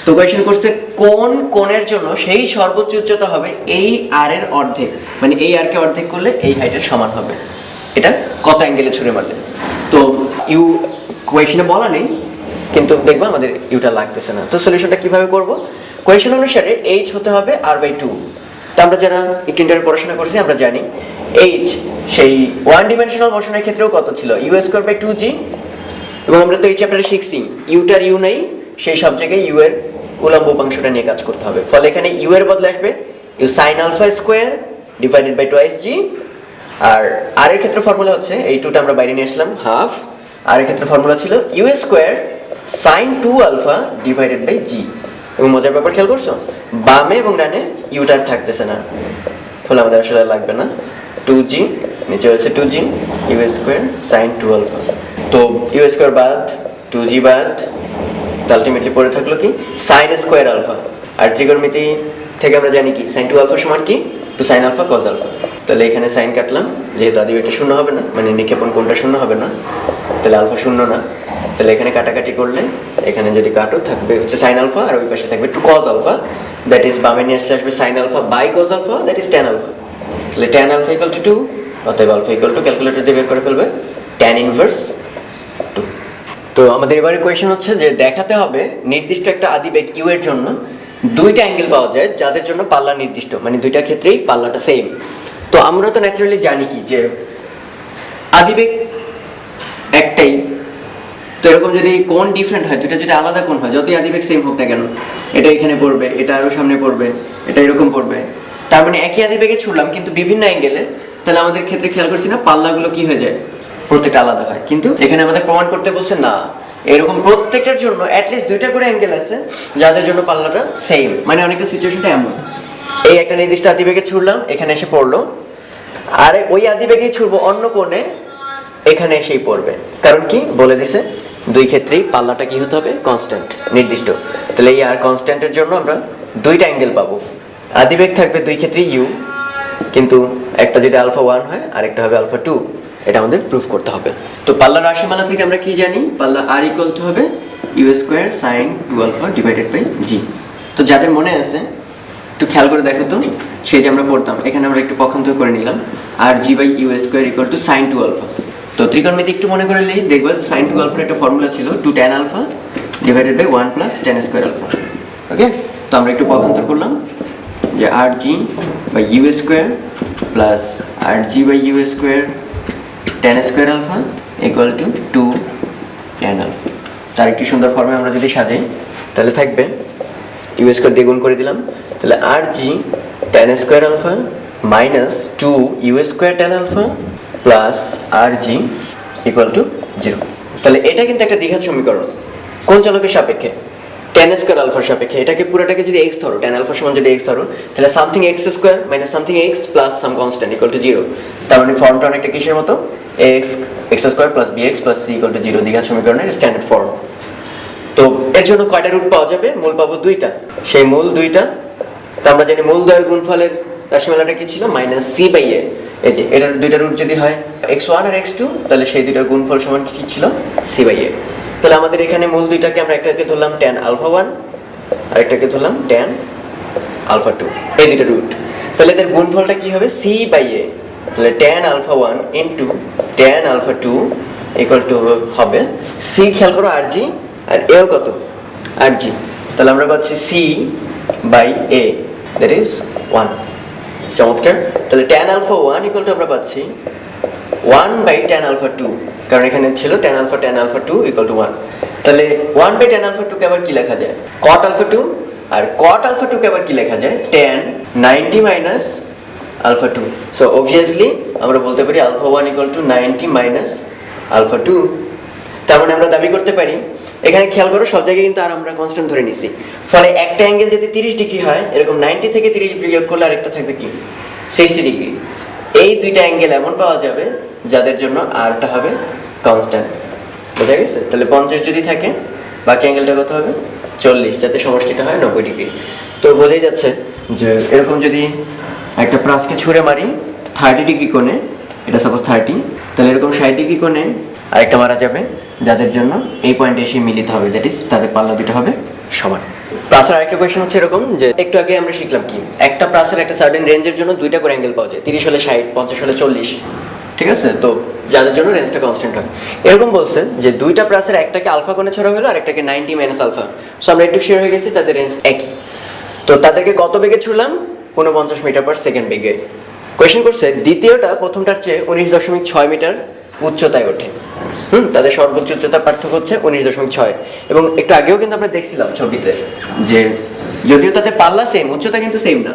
তো কোয়েশ্চেন করছে কোন কোণের জন্য সেই সর্বোচ্চ উচ্চতা হবে এই আর এর অর্ধেক, মানে এই আর কে অর্ধেক করলে এই হাইটের সমান হবে, এটা কত অ্যাঙ্গেলে ছুঁড়ে মারলে। তো ইউ কোয়েশ্চনে বলা নেই, কিন্তু দেখবো আমাদের ইউটা লাগতেছে না। তো সলিউশনটা কিভাবে করব, কোয়েশ্চন অনুসারে এইচ হতে হবে r/2। তো আমরা যারা একটু ইন্টারভিউ পড়াশোনা করছি আমরা জানি এইচ সেই ওয়ান ডিমেনশনাল মোশনের ক্ষেত্রেও কত ছিল, u²/2g, এবং আমরা তো এই চ্যাপ্টারে শিখছি ইউটার ইউ নাই, সেই সব জায়গায় ইউ এর উলম্ব উপাংশটা নিয়ে কাজ করতে হবে। ফলে এখানে ইউ এর বদলে আসবে u sine alpha square divided by twice g, আর আর এর ক্ষেত্রে ফর্মুলা হচ্ছে এই টুটা আমরা বাইরে নিয়ে আসলাম হাফ, আর এর ক্ষেত্রে ফর্মুলা ছিল u square sine 2 alpha divided by g. এবং মজার ব্যাপার খেয়াল করছো, বামে এবং ডানে ইউটার থাকতেছে না, ফলে আমাদের আসলে লাগবে না, 2g নিচে হচ্ছে 2g, u square sine 2 alpha. তো ইউ স্কোয়ার বাদ, 2g বাদ, তো আলটিমেটলি পড়ে থাকলো কি সাইন স্কোয়ার আলফা। আর ত্রিকোণমিতি থেকে আমরা জানি কি সাইন 2 আলফা সমান কি 2 সাইন আলফা কজ আলফা। তাহলে এখানে সাইন কাটলাম, যেহেতু আদি এটা শূন্য হবে না, মানে নিক্ষেপণ কোণটা শূন্য হবে না, তাহলে আলফা শূন্য না, তাহলে এখানে কাটাকাটি করলে এখানে যদি কাটো থাকবে হচ্ছে সাইন আলফা, আর ওই পাশে থাকবে 2 কজ আলফা, দ্যাট ইজ বামে নিয়ে আসলে আসবে sine alpha by cos alpha, that is tan alpha. তাহলে ট্যান আলফা ইকুয়াল টু 2, অতএব আলফা ইকুয়াল টু ক্যালকুলেটর দিয়ে বের করে ফেলবে ট্যান ইনভার্স 2। তো আমাদের এবারে কোয়েশ্চেন হচ্ছে যে দেখাতে হবে নির্দিষ্ট একটা আদিবেগ ইউ এর জন্য দুইটা অ্যাঙ্গেল পাওয়া যায় যাদের জন্য পাল্লা নির্দিষ্ট, মানে দুইটা ক্ষেত্রেই পাল্লাটা সেম। তো আমরা তো ন্যাচারালি জানি কি যে আদিবেগ একটাই, তো এরকম যদি কোণ ডিফারেন্ট হয়, দুইটা যদি আলাদা কোণ হয়, যতই আদিবেগ সেম হোক না কেন, এটা এখানে পড়বে, এটা আরো সামনে পড়বে, এটা এরকম পড়বে, তার মানে একই আদিবেগে ছুড়লাম কিন্তু বিভিন্ন অ্যাঙ্গেলে, তাহলে আমাদের ক্ষেত্রে খেয়াল করছি না পাল্লাগুলো কি হয়ে যায়, প্রত্যেকটা আলাদা হয়। কিন্তু এখানে আমাদের প্রমাণ করতে বলছে না, এরকম প্রত্যেকটার জন্য অ্যাটলিস্ট দুইটা করে অ্যাঙ্গেল আছে যাদের জন্য পাল্লাটা সেম। মানে অনেকটা সিচুয়েশনটা এমন, এই একটা নির্দিষ্ট আদিবেগে ছুড়লাম, এখানে এসে পড়লো, আর ওই আদিবেগেই ছুড়বো অন্য কোণে, এখানে এসেই পড়বে। কারণ কি বলে দিছে, দুই ক্ষেত্রেই পাল্লাটা কি হতে হবে কনস্ট্যান্ট, নির্দিষ্ট। তাহলে এই আর কনস্ট্যান্টের জন্য আমরা দুইটা অ্যাঙ্গেল পাবো, আদিবেগ থাকবে দুই ক্ষেত্রেই ইউ, কিন্তু একটা যদি আলফা 1 হয় আর একটা হবে আলফা 2, এটা আমাদের প্রুফ করতে হবে। তো পাল্লার রাশিমালা থেকে আমরা কি জানি, পাল্লা আর ইকুয়াল টু হবে u square sine 2 alpha divided by g. তো যাদের মনে আছে একটু খেয়াল করে দেখো তো, সেই যে আমরা পড়তাম এখানে আমরা একটু পক্ষান্তর করে নিলাম, R g by u square equal to sine 2 alpha. তো ত্রিকোণমিতি একটু মনে করে নিই, দেখবো সাইন 2 আলফার একটা ফর্মুলা ছিল 2 tan alpha divided by 1 plus tan square alpha. Okay, তো আমরা একটু পক্ষান্তর করলাম যে R g by u square plus R g by u square tan square alpha equal to 2 tan alpha. তার একটি সুন্দর ফর্মে আমরা যদি সাজাই তাহলে থাকবে ইউ স্কোয়ার দিয়ে গুণ করে দিলাম, তাহলে R g tan square alpha minus 2 u square tan alpha plus R g equal to 0। তাহলে এটা কিন্তু একটা দ্বিঘাত সমীকরণ, কোন চলকের সাপেক্ষে, ট্যান স্কোয়ার আলফার সাপেক্ষে। এটাকে পুরোটাকে যদি এক্স ধরো, ট্যান আলফা সমান যদি এক্স ধরো, তাহলে something x square minus something x plus some constant equal to 0। তার মানে ফর্মটা অনেকটা কিসের মতো, x x square plus b x plus c equal to 0, দ্বিঘাত সমীকরণের স্ট্যান্ডার্ড ফর্ম। তো এর জন্য কয়টা রুট পাওয়া যাবে, মূল পাবো দুইটা, সেই মূল দুইটা তো আমরা জানি মূলদ্বয়ের গুণফলের রাশিমালাটা কি ছিল মাইনাস সি বাই এ। এই যে এটার দুইটা রুট যদি হয় x1 আর x2, তাহলে সেই দুইটার গুণফল সমান কি ছিল সি বাই এ। তাহলে আমাদের এখানে মূল দুইটাকে আমরা একটাকে ধরলাম tan আলফা 1 আর একটাকে ধরলাম tan আলফা 2, এই দুইটা রুট। তাহলে এদের গুণফলটা কি হবে সি বাই এ। তাহলে tan alpha 1 into tan alpha 2 equal to হবে সি, খেয়াল করো আর জি, আর এও কত আর জি। তাহলে আমরা পাচ্ছি c by a, that is 1। চমৎকার। তাহলে tan আলফা 1 ইকুয়াল টু আমরা পাচ্ছি 1 বাই tan আলফা 2, কারণ এখানে ছিল tan আলফা 2 ইকুয়াল টু 1। তাহলে 1 বাই tan আলফা 2 কে আবার কি লেখা যায় cot আলফা 2, আর cot আলফা 2 কে আবার কি লেখা যায় tan 90 minus alpha 2। So obviously আমরা বলতে পারি alpha 1 equal to 90 minus alpha 2। তার মানে আমরা দাবি করতে পারি, এখানে খেয়াল করো সব জায়গায় কিন্তু আর আমরা কনস্ট্যান্ট ধরে নিছি, ফলে একটা অ্যাঙ্গেল যদি 30 ডিগ্রি হয়, এরকম 90 থেকে 30 বিয়োগ করলে আরেকটা থাকবে কি 60 ডিগ্রি। এই দুইটা অ্যাঙ্গেল এমন পাওয়া যাবে যাদের জন্য আরটা হবে কনস্ট্যান্ট। বোঝা গেছে? তাহলে 50 যদি থাকে, বাকি অ্যাঙ্গেলটা কত হবে 40, যাতে সমষ্টিটা হয় 90 ডিগ্রি। তো বোঝাই যাচ্ছে যে এরকম যদি একটা প্রাসকে ছুঁড়ে মারি 30 ডিগ্রি কোণে, এটা সাপোজ 30, তাহলে এরকম 60 ডিগ্রি কোণে আরেকটা মারা যাবে যাদের জন্য এই পয়েন্টে এসে মিলিত হবে, দ্যাট ইজ তাদের পাল্লা দুটো হবে সমান। প্লাসের আরেকটা কোয়েশ্চেন হচ্ছে এরকম যে একটু আগে আমরা শিখলাম কি একটা প্লাসের একটা সার্টেন রেঞ্জের জন্য দুইটা করে অ্যাঙ্গেল পাওয়া যায়, 30 হলে 60, 50 হলে 40, ঠিক আছে? তো যাদের জন্য রেঞ্জটা কনস্ট্যান্ট হয়, এরকম বলছে যে দুইটা প্লাসের একটাকে আলফা কোণে ছড়া হলো আর একটাকে 90 মাইনাস আলফা। সো আমরা একটু শিওর হয়ে গেছি তাদের রেঞ্জ একই। তো তাদেরকে কত বেগে ছুড়লাম 49 মিটার পার সেকেন্ড বেগে। কোয়েশ্চেন করছে দ্বিতীয়টা প্রথমটার চেয়ে 19.6 মিটার উচ্চতায় ওঠে। তাদের সর্বোচ্চ উচ্চতা পার্থক্য হচ্ছে 19.6। এবং একটু আগেও কিন্তু আমরা দেখছিলাম ছবিতে যে যদিও তাদের পাল্লা সেম, উচ্চতা কিন্তু সেম না।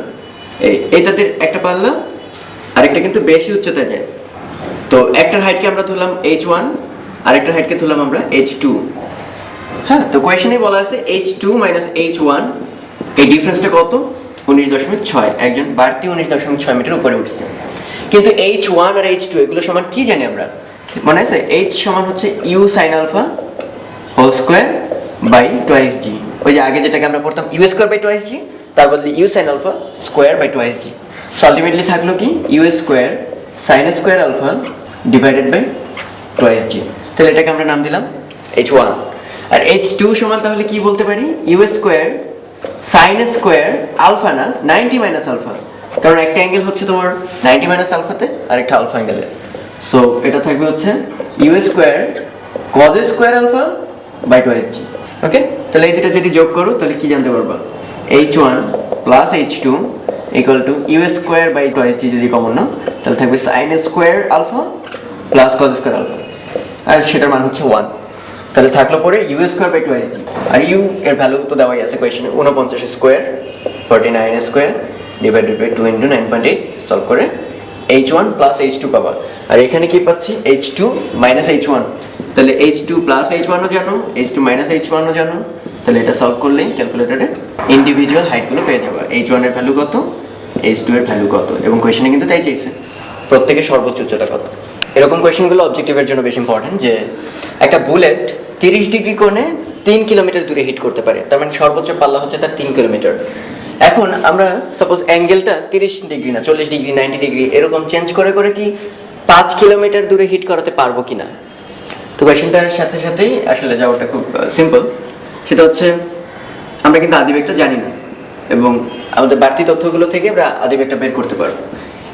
এই তাদের একটা পাল্লা আরেকটা কিন্তু বেশি উচ্চতায় যায়। তো একটার হাইটকে আমরা ধরলাম h1, আরেকটার হাইটকে ধরলাম আমরা h2। হ্যাঁ, তো কোয়েশ্চেনে বলা আছে h2 মাইনাস h1, এই ডিফারেন্সটা কত 19.6। একজন বাড়তি 19.6 মিটার উপরে উঠছে। কিন্তু h1 আর h2 এগুলো সমান কি জানি আমরা, মনে আছে h সমান হচ্ছে u sin alpha whole square by twice g. ওই যে আগে যেটাকে আমরা পড়তাম u square by twice g, তার বদলে u sin alpha square by twice g. So ultimately থাকলো কি u square sin square alpha divided by twice g. তাহলে এটাকে আমরা নাম দিলাম h1। আর h2 সমান তাহলে কি বলতে পারি u square sin square alpha, না 90 মাইনাস আলফা, কারণ একটা অ্যাঙ্গেল হচ্ছে তোমার 90 মাইনাস আলফাতে আর একটা আলফা অ্যাঙ্গেলে। সো এটা থাকবে হচ্ছে u square cos square alpha by twice g. Okay, তাহলে এই দুটো যদি যোগ করো তাহলে কি জানতে পারবা h1 plus h2 equal to u square by twice g. যদি কমন নাও তাহলে থাকবে sine square alpha plus cos square alpha, আর সেটার মান হচ্ছে 1। তাহলে থাকলো পরে u square by twice g. আর ইউ এর ভ্যালু তো দেওয়াই আছে কোয়েশ্চেনে, 49 square 49 square divided by 2 into 9.8, solve করে h1 প্লাস h2 পাবা। আর এখানে কি পাচ্ছি h2 মাইনাস h1, তাহলে h2 প্লাস h1 ও জানো, h2 মাইনাস h1 ও জানো। তাহলে এটা সলভ করলেই ক্যালকুলেটরে ইন্ডিভিজুয়াল হাইটগুলো পেয়ে যাবে, h1 এর ভ্যালু কত, h2 এর ভ্যালু কত। এবং কোয়েশ্চেনে কিন্তু তাই চাইছে প্রত্যেকের সর্বোচ্চ উচ্চতা কত। এরকম কোয়েশ্চেনগুলো অবজেক্টিভের জন্য বেশি ইম্পর্টেন্ট, যে একটা বুলেট 30 ডিগ্রি কোণে 3 কিলোমিটার দূরে হিট করতে পারে, তার মানে সর্বোচ্চ পাল্লা হচ্ছে তার 3 কিলোমিটার। এখন আমরা সাপোজ অ্যাঙ্গেলটা 30 ডিগ্রি না 40 ডিগ্রি 90 ডিগ্রি এরকম চেঞ্জ করে করে কি 5 কিলোমিটার দূরে হিট করাতে পারবো কিনা। তো কোয়েশ্চেনটার সাথে সাথেই আসলে যাওয়াটা খুব সিম্পল। সেটা হচ্ছে আমরা কিন্তু আদিবেগটা জানি না, এবং আমাদের বাড়তি তথ্যগুলো থেকে আমরা আদিবেগটা বের করতে পারবো।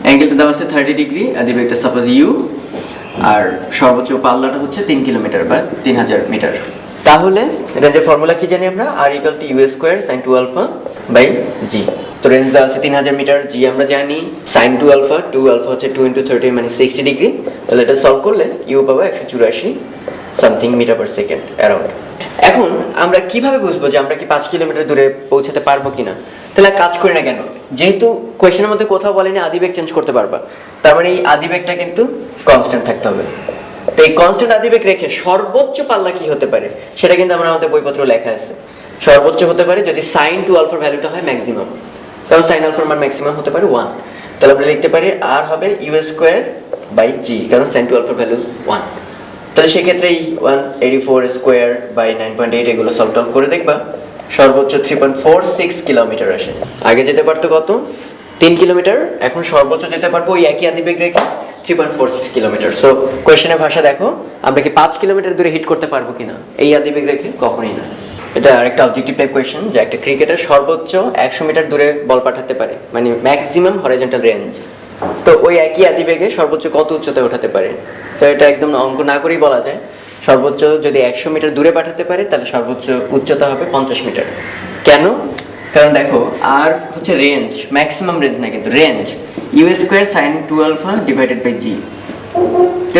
অ্যাঙ্গেলটা দেওয়া আছে 30 ডিগ্রি, আদিবেগটা সাপোজ ইউ, আর সর্বোচ্চ পাল্লাটা হচ্ছে 3 কিলোমিটার বা 3000 মিটার। তাহলে রেঞ্জের ফর্মুলা কি জানি আমরা, R equal to u square sine 2 alpha by g. তো রেঞ্জ দেওয়া আছে 3000 মিটার, জি আমরা জানি, সাইন 2 আলফা হচ্ছে 2 ইন্টু 30 মানে 60 ডিগ্রি। তাহলে এটা সলভ করলে ইউ পাবো 184 something metre per second around. এখন আমরা কিভাবে বুঝবো যে আমরা কি 5 কিলোমিটার দূরে পৌঁছাতে পারবো কিনা? তাহলে কাজ করি না কেন, যেহেতু কোয়েশ্চেনের মধ্যে কোথাও বলেনি আদিবেগ চেঞ্জ করতে পারবা, তার মানে এই আদিবেগটা কিন্তু কনস্ট্যান্ট থাকতে হবে। তো এই কনস্ট্যান্ট আদিবেগ রেখে সর্বোচ্চ পাল্লা কি হতে পারে সেটা কিন্তু আমাদের বইপত্র লেখা আছে। সর্বোচ্চ হতে পারে যদি সাইন 2 আলফার ভ্যালুটা হয় ম্যাক্সিমাম, কারণ সাইন আলফার মান ম্যাক্সিমাম হতে পারে 1। তাহলে আমরা লিখতে পারি আর হবে ইউ স্কোয়ার বাই জি, কারণ সাইন 2 আলফার ভ্যালু 1। তাহলে সেক্ষেত্রে এই 184 স্কোয়ার বাই 9.8 এগুলো সলভ টলভ করে দেখবা সর্বোচ্চ 3.46 কিলোমিটার আসে। আগে যেতে পারতো কত, 3 কিলোমিটার, এখন সর্বোচ্চ যেতে পারবো ওই একই আদিবেগ রেখে 3.46 কিলোমিটার। সো কোয়েশ্চেনের ভাষা দেখো, আমরা কি 5 কিলোমিটার দূরে হিট করতে পারবো কিনা এই আদিবেগ রেখে? কখনোই না। এটা আরেকটা অবজেক্টিভ টাইপ কোয়েশ্চেন, যে একটা ক্রিকেটার সর্বোচ্চ 100 মিটার দূরে বল পাঠাতে পারে, মানে ম্যাক্সিমাম হরিজন্টাল রেঞ্জ। তো ওই একই আদিবেগে সর্বোচ্চ কত উচ্চতায় ওঠাতে পারে? তো এটা একদম অঙ্ক না করেই বলা যায়, সর্বোচ্চ যদি 100 মিটার দূরে পাঠাতে পারে তাহলে সর্বোচ্চ উচ্চতা হবে 50 মিটার। কেন? কারণ দেখো, আর হচ্ছে রেঞ্জ, ম্যাক্সিমাম রেঞ্জ না কিন্তু range, u square sine 2 alpha divided by g.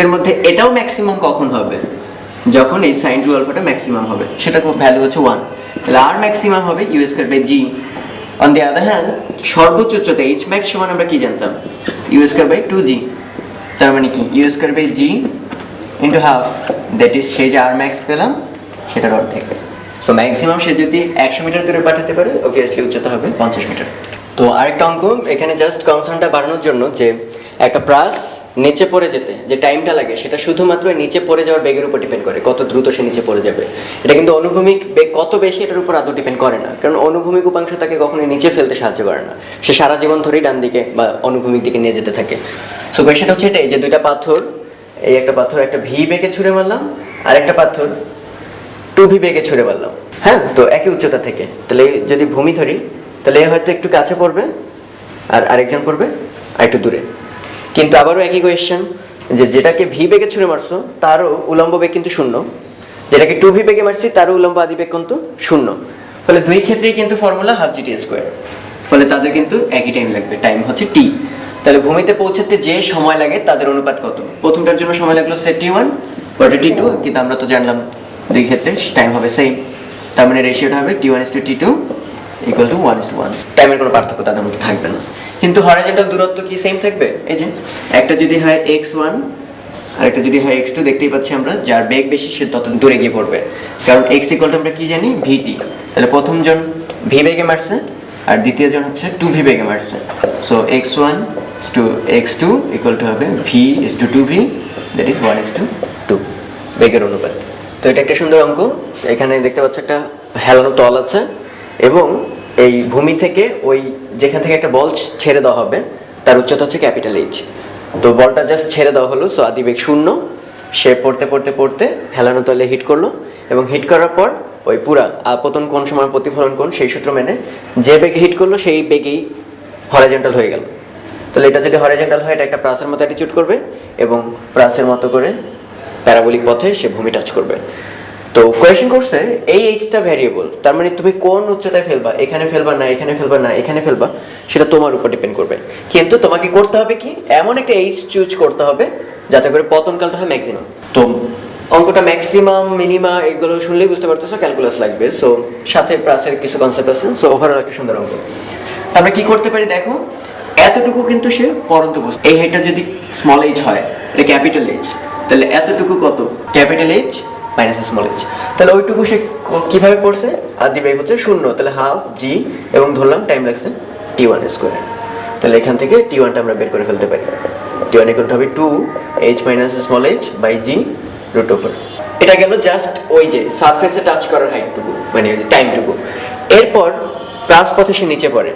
এর মধ্যে এটাও ম্যাক্সিমাম কখন হবে? যখন এই সাইন 2 আলফাটা ম্যাক্সিমাম হবে, সেটা ভ্যালু হচ্ছে 1, তাহলে আর ম্যাক্সিমাম হবে u square by g. On the other hand, সর্বোচ্চ উচ্চতা এইচ ম্যাক্স সমান আমরা কি জানতাম? ইউ স্কোয়ার বাই 2জি। তার মানে কি u square by g into half, that is সেই যে আর ম্যাক্স পেলাম সেটার অর্ধেক। সো ম্যাক্সিমাম সে যদি 100 মিটার দূরে পাঠাতে পারে, অবভিয়াসলি উচ্চতা হবে 50 মিটার। তো আরেকটা অঙ্ক এখানে জাস্ট কনসার্নটা বাড়ানোর জন্য, যে একটা প্রাস নিচে পড়ে যেতে যে টাইমটা লাগে সেটা শুধুমাত্র নিচে পড়ে যাওয়ার বেগের উপর ডিপেন্ড করে, কত দ্রুত সে নিচে পড়ে যাবে। এটা কিন্তু অনুভূমিক বেগ কত বেশি এটার উপর আদৌ ডিপেন্ড করে না, কারণ অনুভূমিক উপাংশ তাকে কখনোই নিচে ফেলতে সাহায্য করে না, সে সারা জীবন ধরেই ডান দিকে বা অনুভূমিক দিকে নিয়ে যেতে থাকে। সো কোয়েশ্চেনটা হচ্ছে এটাই, যে দুইটা পাথর, এই একটা পাথর একটা ভি বেগে ছুঁড়ে মারলাম, আর একটা পাথর 2v বেগে ছুঁড়ে মারলাম, হ্যাঁ, তো একই উচ্চতা থেকে। তাহলে যদি ভূমি ধরি, তাহলে হয়তো একটু কাছে পড়বে আর আরেকজন পড়বে আর একটু দূরে। কিন্তু আবারও একই কোয়েশ্চেন, যে যেটাকে ভি বেগে ছুঁড়ে মারছো তারও উলম্ব বেগ কিন্তু 0, যেটাকে 2v বেগে মারছি তারও উলম্ব আদিবেগ কিন্তু 0। ফলে দুই ক্ষেত্রেই কিন্তু formula half g t square, ফলে তাদের কিন্তু একই টাইম লাগবে, টাইম হচ্ছে টি। তাহলে ভূমিতে পৌঁছাতে যে সময় লাগে তাদের অনুপাত কত? প্রথমটার জন্য সময় লাগলো সে টি1, পরে টি2, কিন্তু আমরা তো জানলাম দুই ক্ষেত্রে টাইম হবে সেম, তার মানে রেশিওটা হবে t1:t2 ইকুয়াল টু 1:1। টাইমের কোনো পার্থক্য তাদের মধ্যে থাকবে না, কিন্তু হরাইজন্টাল দূরত্ব কি সেম থাকবে? এই যে একটা যদি হয় x1 আর একটা যদি হয় x2, দেখতেই পাচ্ছি আমরা যার বেগ বেশি সে তত দূরে গিয়ে পড়বে, কারণ x ইকুয়াল টু আমরা কি জানি, vt। তাহলে প্রথমজন v বেগে মারছে আর দ্বিতীয়জন হচ্ছে 2v বেগে মারছে। So x1 to x2 equal to হবে v:2v, দ্যাট ইজ 1:2 বেগের অনুপাত। তো এটা একটা সুন্দর অঙ্ক। এখানে দেখতে পাচ্ছ একটা হেলানো তল আছে, এবং এই ভূমি থেকে ওই যেখান থেকে একটা বল ছেড়ে দেওয়া হবে তার উচ্চতা হচ্ছে ক্যাপিটাল এইচ। তো বলটা জাস্ট ছেড়ে দেওয়া হলো, সো আদিবেগ 0, সে পড়তে পড়তে পড়তে হেলানো তলে হিট করলো, এবং হিট করার পর ওই পুরা আপতন কোণ সমান প্রতিফলন কোণ, সেই সূত্র মেনে যে বেগে হিট করলো সেই বেগেই হরাইজন্টাল হয়ে গেল। তাহলে এটা যদি হরাইজন্টাল হয়, এটা একটা প্রাসের মতো অ্যাটিটিউড করবে, এবং প্রাসের মতো করে প্যারাবোলিক পথে সে ভূমি টাচ করবে। তো কোয়েশ্চেন করছে এই এইচটা ভ্যারিয়েবল, তার মানে তুমি কোন উচ্চতায় ফেলবা, এখানে ফেলবা না এখানে ফেলবা না এখানে ফেলবা, সেটা তোমার উপর ডিপেন্ড করবে। কিন্তু তোমাকে করতে হবে কি, এমন একটা এইচ চুজ করতে হবে যাতে করে পতনকালটা হয় ম্যাক্সিমাম। তো অঙ্কটা ম্যাক্সিমাম মিনিমা এগুলো শুনলেই বুঝতে পারতেছো ক্যালকুলাস লাগবে, সো সাথে প্রাসের কিছু কনসেপ্ট আছে। সো ওভারঅল একটা সুন্দর অঙ্ক। আমরা কি করতে পারি দেখো, এতটুকু কিন্তু সে পরন্ত বস্তু, এই হেডটা যদি স্মল এইচ হয়, এটা ক্যাপিটাল এইচ, তাহলে এতটুকু কত, capital H minus small H. তাহলে ওইটুকু সে কিভাবে পড়ছে, আদিবেগ হচ্ছে 0, তাহলে হাফ জি, এবং ধরলাম টাইম লাগছে t1 স্কোয়ার। তাহলে এখান থেকে t1টা আমরা বের করে ফেলতে পারি, t1 ইকুয়াল টু হবে 2h minus small h by g root over. এটা গেল জাস্ট ওই যে সারফেসে টাচ করার হাইটটুকু, মানে টাইমটুকু। এরপর প্লাস পথে সে নিচে পড়ে,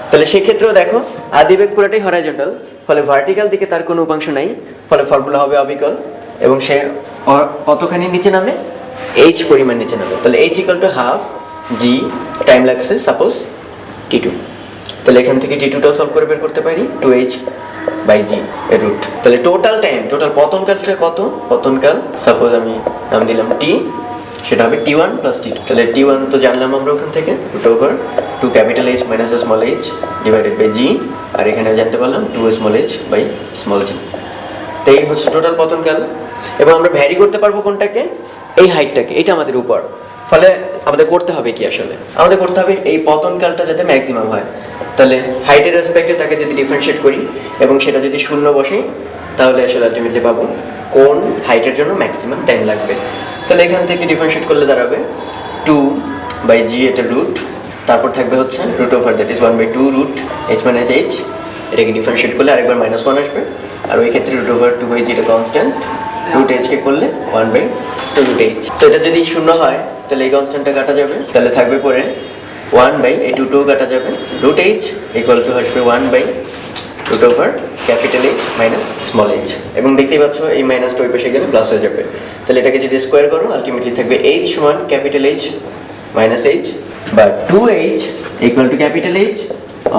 তাহলে সেক্ষেত্রেও দেখো আদিবেগ পুরাটাই হরাইজন্টাল, ফলে ভার্টিক্যাল দিকে তার কোনো উপাংশ নাই, ফলে ফর্মুলা হবে অবিকল, এবং সে কতখানি নিচে নামে, এইচ পরিমাণ নিচে নামে। তাহলে H equal to half G, time লাগছে সাপোজ টি2। তাহলে এখান থেকে টি2টাও সলভ করে বের করতে পারি 2h বাই জি এর রুট। তাহলে টোটাল টাইম, টোটাল পতনকালটা কত, পতনকাল সাপোজ আমি নাম দিলাম টি, সেটা হবে t1 প্লাস t2। তাহলে t1 তো জানলাম আমরা ওখান থেকে, root over 2 capital H minus small h divided by g, আর এখানে জানতে পারলাম 2 small h by small g. তো এই হচ্ছে টোটাল পতনকাল, এবং আমরা ভ্যারি করতে পারবো কোনটাকে, এই হাইটটাকে, এটা আমাদের উপর। ফলে আমাদের করতে হবে কি, আসলে আমাদের করতে হবে এই পতনকালটা যাতে ম্যাক্সিমাম হয়। তাহলে হাইটের রেসপেক্টে তাকে যদি ডিফারেন্সিয়েট করি এবং সেটা যদি 0 বসে, তাহলে আসলে আলটিমেটলি পাবো কোন হাইটের জন্য ম্যাক্সিমাম টাইম লাগবে। তাহলে এখান থেকে ডিফারেন্সিয়েট করলে দাঁড়াবে 2 বাই জি, এটা রুট, তারপর থাকবে হচ্ছে root over, that is 1/2 root h minus h, এটাকে ডিফারেন্সিয়েট করলে আরেকবার -1 আসবে, আর ওই ক্ষেত্রে রুট ওভার 2 বাই জি এটা কনস্ট্যান্ট, রুট এইচকে করলে 1/2 টু রুট এইচ। তো এটা যদি শূন্য হয় তাহলে এই কনস্ট্যান্টটা কাটা যাবে, তাহলে থাকবে পরে 1 বাই এই টু কাটা যাবে, রুট এইচ ইকুয়াল টু আসবে 1 by root over capital H minus small h. এবং দেখতেই পাচ্ছ এই মাইনাসটা ওই পাশে গেলে প্লাস হয়ে যাবে। তাহলে এটাকে যদি স্কোয়ার করো আলটিমেটলি থাকবে এইচ সমান ক্যাপিটাল এইচ মাইনাস এইচ বা 2h equal to capital H,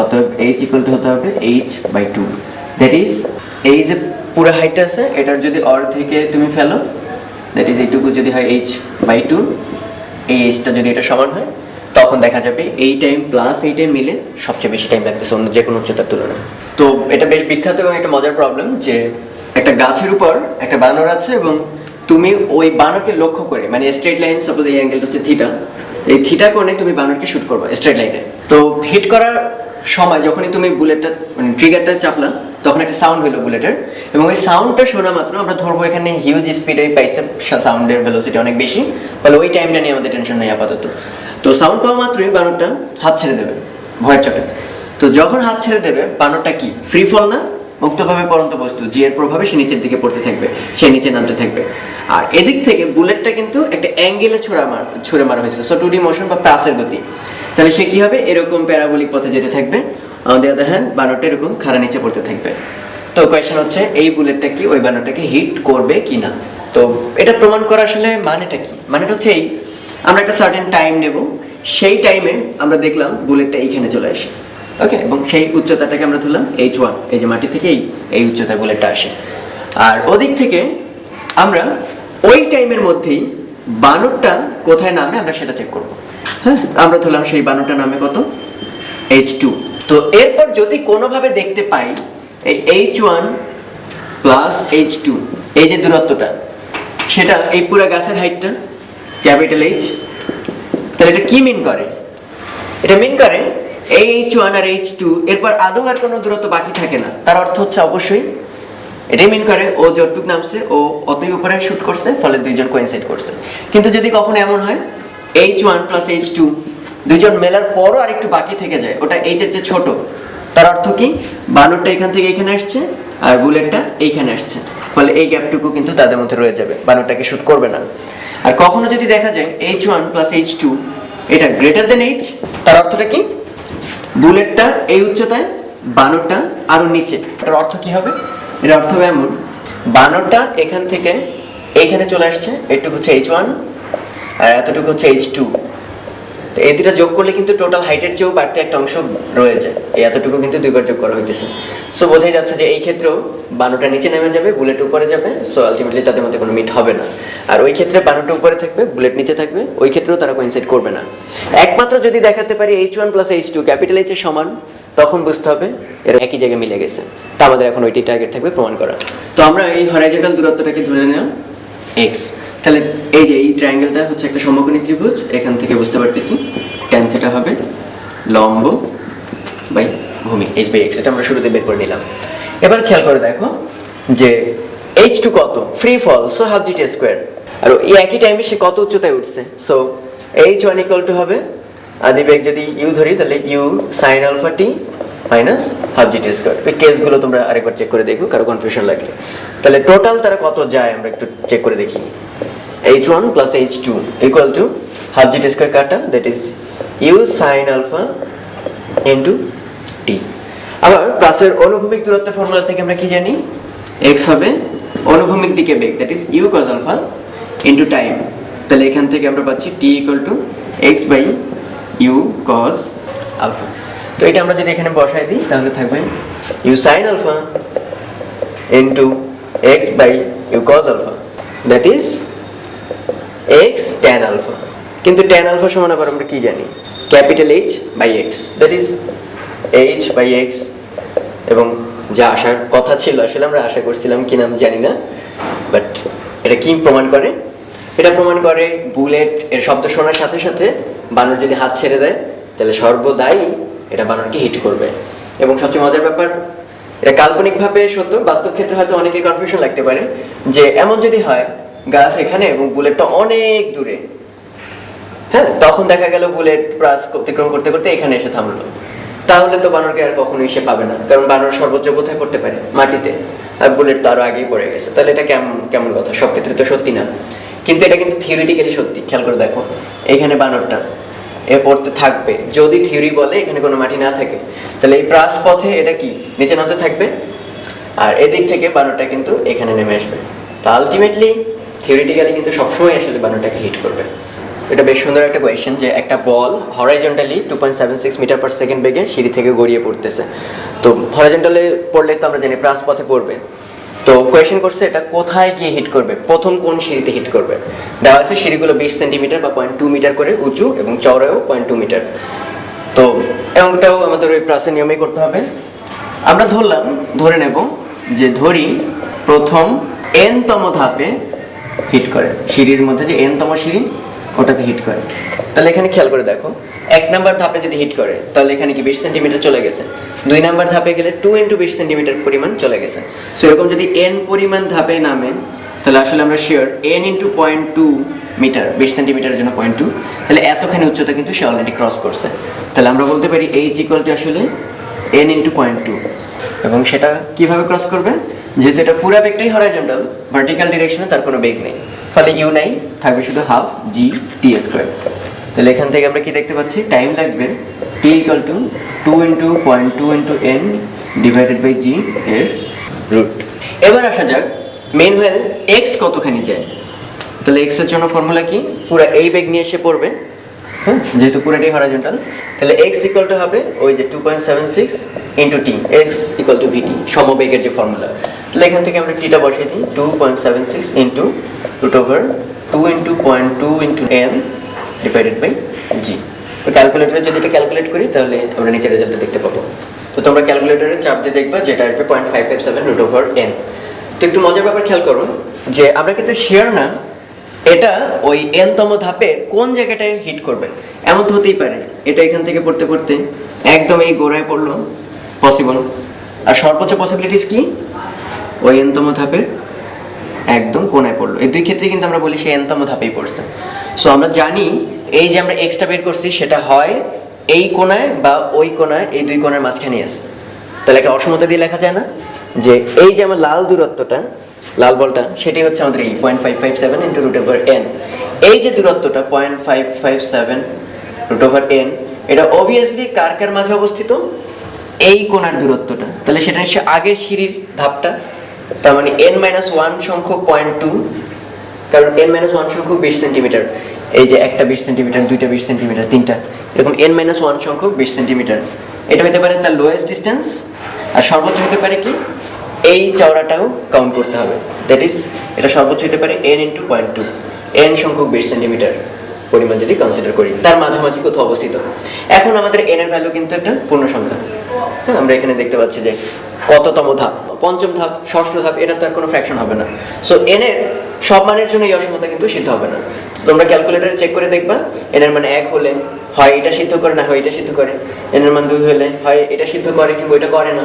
অতএব এইচ ইকুয়াল টু হতে হবে এইচ বাই 2। দ্যাট ইজ এই যে পুরো হাইটটা আছে এটার যদি অর্ধেকে তুমি ফেলো, দ্যাট ইজ এইটুকু যদি হয় এইচ বাই 2, এই এইচটা যদি এটা সমান হয় তখন দেখা যাবে এই টাইম প্লাস এই টাইম মিলে সবচেয়ে বেশি টাইম লাগতেছে অন্য যে কোনো উচ্চতার তুলনায়। তো এটা বেশ বিখ্যাত এবং একটা মজার প্রবলেম যে একটা গাছের উপর একটা বানর আছে এবং তুমি ওই বানরকে লক্ষ্য করে, মানে স্ট্রেট লাইন, সাপোজ এই অ্যাঙ্গেলটা হচ্ছে থিটা, এই থিটা কোণে তুমি বানরকে শুট করবা স্ট্রেট লাইনে। তো হিট করার সময় যখনই তুমি বুলেটটা মানে ট্রিগারটা চাপলা তখন একটা সাউন্ড হলো বুলেটের, এবং ওই সাউন্ডটা শোনা মাত্র আমরা ধরবো এখানে হিউজ স্পিডে পাইছে, সাউন্ডের ভেলোসিটি অনেক বেশি, ফলে ওই টাইমটা নিয়ে আমাদের টেনশন নেই আপাতত। তো সাউন্ড পাওয়া মাত্রই বানরটা হাত ছেড়ে দেবে ভয়ের চোটে। তো যখন হাত ছেড়ে দেবে বানরটা কি ফ্রি ফল না, মুক্তভাবে পড়ন্ত বস্তু, জি এর প্রভাবে সে নিচের দিকে পড়তে থাকবে, সে নিচে নামতে থাকবে। আর এদিক থেকে বুলেটটা কিন্তু একটা অ্যাঙ্গেলে ছুড়ে মারা হয়েছে, সো 2D মোশন বা পাসের গতি। তাহলে সে কি হবে, এরকম প্যারাবোলিক পথে যেতে থাকবে, অন দি আদার হ্যান্ড বানরটা এরকম খাড়া নিচে পড়তে থাকবে। তো কোয়েশ্চেন হচ্ছে এই বুলেটটা কি ওই বানরটাকে হিট করবে কিনা। তো এটা প্রমাণ করা আসলে মানেটা কি, মানেটা হচ্ছে এই, আমরা একটা সার্টেন টাইম নেব, সেই টাইমে আমরা দেখলাম বুলেটটা এইখানে চলে আসে, ওকে, এবং সেই উচ্চতাটাকে আমরা ধরলাম h1, এই যে মাটি থেকে এই উচ্চতায় বুলেটটা আসে। আর ওদিক থেকে আমরা ওই টাইমের মধ্যেই বানরটা কোথায় নামে আমরা সেটা চেক করব। হ্যাঁ, আমরা ধরলাম সেই বানরটা নামে কত h2। তো এরপর যদি কোনোভাবে দেখতে পাই এই h1 প্লাস h2 এই যে দূরত্বটা, সেটা এই পুরো গাছের হাইটটা ক্যাপিটাল H, তাহলে এটা কি মিন করে, এটা মিন করে এই h1 আর h2 এরপর আদৌ আর কোনো দূরত্ব বাকি থাকে না। তার অর্থ হচ্ছে অবশ্যই এটাই মিন করে ও যতটুক নামছে ও অতই উপরে শুট করছে, ফলে দুইজন কোইনসাইড করছে। কিন্তু যদি কখনো এমন হয় h1 প্লাস h2 দুইজন মেলার পরও আর একটু বাকি থেকে যায়, ওটা h এর চেয়ে ছোট, তার অর্থ কি বানরটা এখান থেকে এখানে আসছে আর বুলেটটা এইখানে আসছে, ফলে এই গ্যাপটুকু কিন্তু তাদের মধ্যে রয়ে যাবে, বানরটাকে শুট করবে না। আর কখনো যদি দেখা যায় h1 প্লাস h2 এটা গ্রেটার দেন h, তার অর্থটা কি বুলেটটা এই উচ্চতায়, বানরটা আরো নিচে। এটার অর্থ কি হবে, এর অর্থ হবে এমন, বানরটা এখান থেকে এইখানে চলে আসছে, এটুকু হচ্ছে h1 আর এতটুকু হচ্ছে h2, তো এই দুটা যোগ করলে কিন্তু টোটাল হাইটের চেয়েও বাড়তি একটা অংশ রয়ে যায়, এই এতটুকু কিন্তু দুইবার যোগ করা হইতেছে। সো বোঝাই যাচ্ছে যে এই ক্ষেত্রেও বানরটা নিচে নেমে যাবে, বুলেট উপরে যাবে, সো আলটিমেটলি তাদের মধ্যে কোনো মিট হবে না। আর ওই ক্ষেত্রে বানরটা উপরে থাকবে, বুলেট নিচে থাকবে, ওই ক্ষেত্রেও তারা কোইনসাইড করবে না। একমাত্র যদি দেখাতে পারি h1 plus h2 capital H এর সমান, তখন বুঝতে হবে এরা একই জায়গায় মিলে গেছে। তা আমাদের এখন ওইটি টার্গেট থাকবে প্রমাণ করা। তো আমরা এই হরাইজন্টাল দূরত্বটাকে ধরে নিলাম x, তাহলে এই যে এই ট্রায়াঙ্গেলটা হচ্ছে একটা সমকোণী ত্রিভুজ, এখান থেকে বুঝতে পারতেছি tan থিটা হবে লম্ব বাই ভূমি h বাই x, এটা আমরা শুরুতে বের করে নিলাম। এবার খেয়াল করে দেখো যে h2 কত, free fall, so half gt square, আর এই একই টাইমে সে কত উচ্চতায় উঠছে, সো h1 ইকুয়াল টু হবে আদিবেগ যদি u ধরি তাহলে u sin আলফা t minus half gt square. এই কেসগুলো তোমরা আরেকবার চেক করে দেখো কারো কনফিউশন লাগলে। তাহলে টোটাল তারা কত যায় আমরা একটু চেক করে দেখি। h1 plus h2 equal to half gt square কাটা, that is u sin alpha into t। আবার প্লাসের অনুভূমিক দূরত্ব ফর্মুলা থেকে আমরা কি জানি, x হবে অনুভূমিক দিকে বেগ, that is u cos alpha into time। তাহলে এখান থেকে আমরা পাচ্ছি t equal to x by u cos alpha। তো এটা আমরা যদি এখানে বসাই দিই তাহলে থাকবে u sin alpha into x by u cos alpha, that is x tan alpha। কিন্তু tan alpha সমান আবার আমরা কি জানি, capital H by x, that is h by x। এবং যা আসার কথা ছিল, আসলে আমরা আশা করছিলাম কি নাম জানি না, বাট এটা কি প্রমাণ করে, এটা প্রমাণ করে বুলেট এর শব্দ শোনার সাথে সাথে বানর যদি হাত ছেড়ে দেয় তাহলে সর্বদাই এটা বানরকে হিট করবে। এবং সবচেয়ে মজার ব্যাপার, এটা কাল্পনিকভাবে সত্য, বাস্তব ক্ষেত্রে হয়তো অনেকের কনফিউশন লাগতে পারে যে এমন যদি হয় গাছ এখানে এবং বুলেটটা অনেক দূরে, হ্যাঁ, তখন দেখা গেল বুলেট প্রাস অতিক্রম করতে করতে এখানে এসে থামলো, তাহলে তো বানরকে আর কখনোই সে পাবে না, কারণ বানর সর্বোচ্চ কোথায় পড়তে পারে, মাটিতে, আর বুলেট তো আরো আগেই পড়ে গেছে। তাহলে এটা কেমন কথা, সব ক্ষেত্রে তো সত্যি না। কিন্তু এটা কিন্তু থিওরিটিক্যালি সত্যি, খেয়াল করে দেখো এখানে বানরটা এ পড়তে থাকবে, যদি থিওরি বলে এখানে কোনো মাটি না থাকে, তাহলে এই প্রাস পথে এটা কি নিচে নামতে থাকবে, আর এদিক থেকে বানরটা কিন্তু এখানে নেমে আসবে। তো আলটিমেটলি থিওরিটিক্যালি কিন্তু সবসময় আসলে বানরটাকে হিট করবে। এটা বেশ সুন্দর একটা কোয়েশ্চেন, যে একটা বল হরাইজন্টালি 2.76 মিটার পার সেকেন্ড বেগে সিঁড়ি থেকে গড়িয়ে পড়তেছে। তো হরাইজন্টালে পড়লে তো আমরা জানি প্রাস পথে পড়বে, তো কোয়েশ্চেন করছে এটা কোথায় গিয়ে হিট করবে, প্রথম কোন সিঁড়িতে হিট করবে। দেওয়া আছে সিঁড়িগুলো 20 সেন্টিমিটার বা 0.2 মিটার করে উঁচু এবং চওড়াও 0.2 মিটার। তো এমনটাও আমাদের ওই প্রাসের নিয়মেই করতে হবে। আমরা ধরে নেব যে প্রথম n-তম ধাপে হিট করে, সিঁড়ির মধ্যে যে n-তম সিঁড়ি ওটাতে হিট করে। তাহলে এখানে খেয়াল করে দেখো 1 নাম্বার ধাপে যদি হিট করে তাহলে এখানে কি 20 সেন্টিমিটার চলে গেছে, 2 নাম্বার ধাপে গেলে 2 × 20 সেন্টিমিটার পরিমাণ চলে গেছে। সো এরকম যদি n পরিমাণ ধাপে নামে তাহলে আসলে আমরা শিওর n × 0.2 মিটার, 20 সেন্টিমিটারের জন্য 0.2, তাহলে এতখানি উচ্চতা কিন্তু সে অলরেডি ক্রস করছে। তাহলে আমরা বলতে পারি h = আসলে n × 0.2, এবং সেটা কিভাবে ক্রস করবে, যেহেতু এটা পুরো বেগটাই হরাইজন্টাল, ভার্টিক্যাল ডিরেকশনে তার কোনো বেগ নেই, ফলে u নাই, থাকবে শুধু হাফ g/t²। তাহলে এখান থেকে আমরা কি দেখতে পাচ্ছি, টাইম লাগবে t = 2 × 0.2 × n / g এর রুট। এবার আসা যাক মেন ওয়েল x কতখানি যায়। তাহলে x এর জন্য ফর্মুলা কি, পুরো এই বেগ নিয়ে এসে পড়বে, হ্যাঁ, যেহেতু পুরোটাই হরাইজন্টাল, তাহলে x = হবে ওই যে 2.76 × t, x = vt, সমবেগের যে ফর্মুলা। তাহলে এখান থেকে আমরা টিটা বসিয়ে দিই 2.76 × √2 × 0.2 × n / g। তো ক্যালকুলেটরে যদি এটা ক্যালকুলেট করি তাহলে আমরা নিচের রেজাল্টটা দেখতে পাবো। তো তোমরা ক্যালকুলেটরে চাপ দিয়ে দেখবা, যেটা আসবে 0.557 √n। তো একটু মজার ব্যাপার খেয়াল করো যে আমরা কিন্তু শিওর না এটা ওই n-তম ধাপে কোন জায়গাটায় হিট করবে। এমন তো হতেই পারে এটা এখান থেকে পড়তে পড়তে একদম এই গোড়ায় পড়লো, পসিবল। আর সর্বোচ্চ পসিবিলিটিস কি, ওই n-তম ধাপের একদম কোণায় পড়লো। এই দুই ক্ষেত্রে কিন্তু আমরা বলি সে n-তম ধাপেই পড়ছে। সো আমরা জানি এই যে আমরা এক্সটা বের করছি সেটা হয় এই কোণায় বা ওই কোণায়, এই দুই কোণের মাঝখানেই আছে। তাহলে একটা অসমতা দিয়ে লেখা যায় না যে এই যে আমার লাল দূরত্বটা, লাল বলটা, সেটি হচ্ছে আমাদের এই 0.557 × √n। এই যে দূরত্বটা 0.557 √n, এটা অবভিয়াসলি কার কার মাঝে অবস্থিত, এই কোণার দূরত্বটা। তাহলে সেটা নিশ্চয়ই আগের সিঁড়ির ধাপটা, তার মানে n-1 সংখ্যক 0.2, কারণ n-1 সংখ্যক 20 সেন্টিমিটার, এই যে একটা 20 সেন্টিমিটার, দুইটা 20 সেন্টিমিটার, তিনটা, এরকম n-1 সংখ্যক 20 সেন্টিমিটার। এটা হতে পারে তার লোয়েস্ট ডিস্টেন্স, আর সর্বোচ্চ হতে পারে কি এই চওড়াটাও কাউন্ট করতে হবে, দ্যাট ইজ এটা সর্বোচ্চ হতে পারে n × 0.2, n সংখ্যক 20 সেন্টিমিটার পরিমাণ যদি কনসিডার করি, তার মাঝামাঝি কোথাও অবস্থিত। এখন আমাদের n এর ভ্যালু কিন্তু একটা পূর্ণ সংখ্যা, হ্যাঁ, আমরা এখানে দেখতে পাচ্ছি যে কততম ধাপ, পঞ্চম ধাপ, ষষ্ঠ ধাপ, এটা তো আর কোনো ফ্র্যাকশন হবে না। সো n এর সব মানের জন্য এই অসমতা কিন্তু সিদ্ধ হবে না। তো তোমরা ক্যালকুলেটরে চেক করে দেখবা n এর মান 1 হলে হয় এটা সিদ্ধ করে, না হয় এটা সিদ্ধ করে, n এর মান 2 হলে হয় এটা সিদ্ধ করে কিংবা এটা করে না।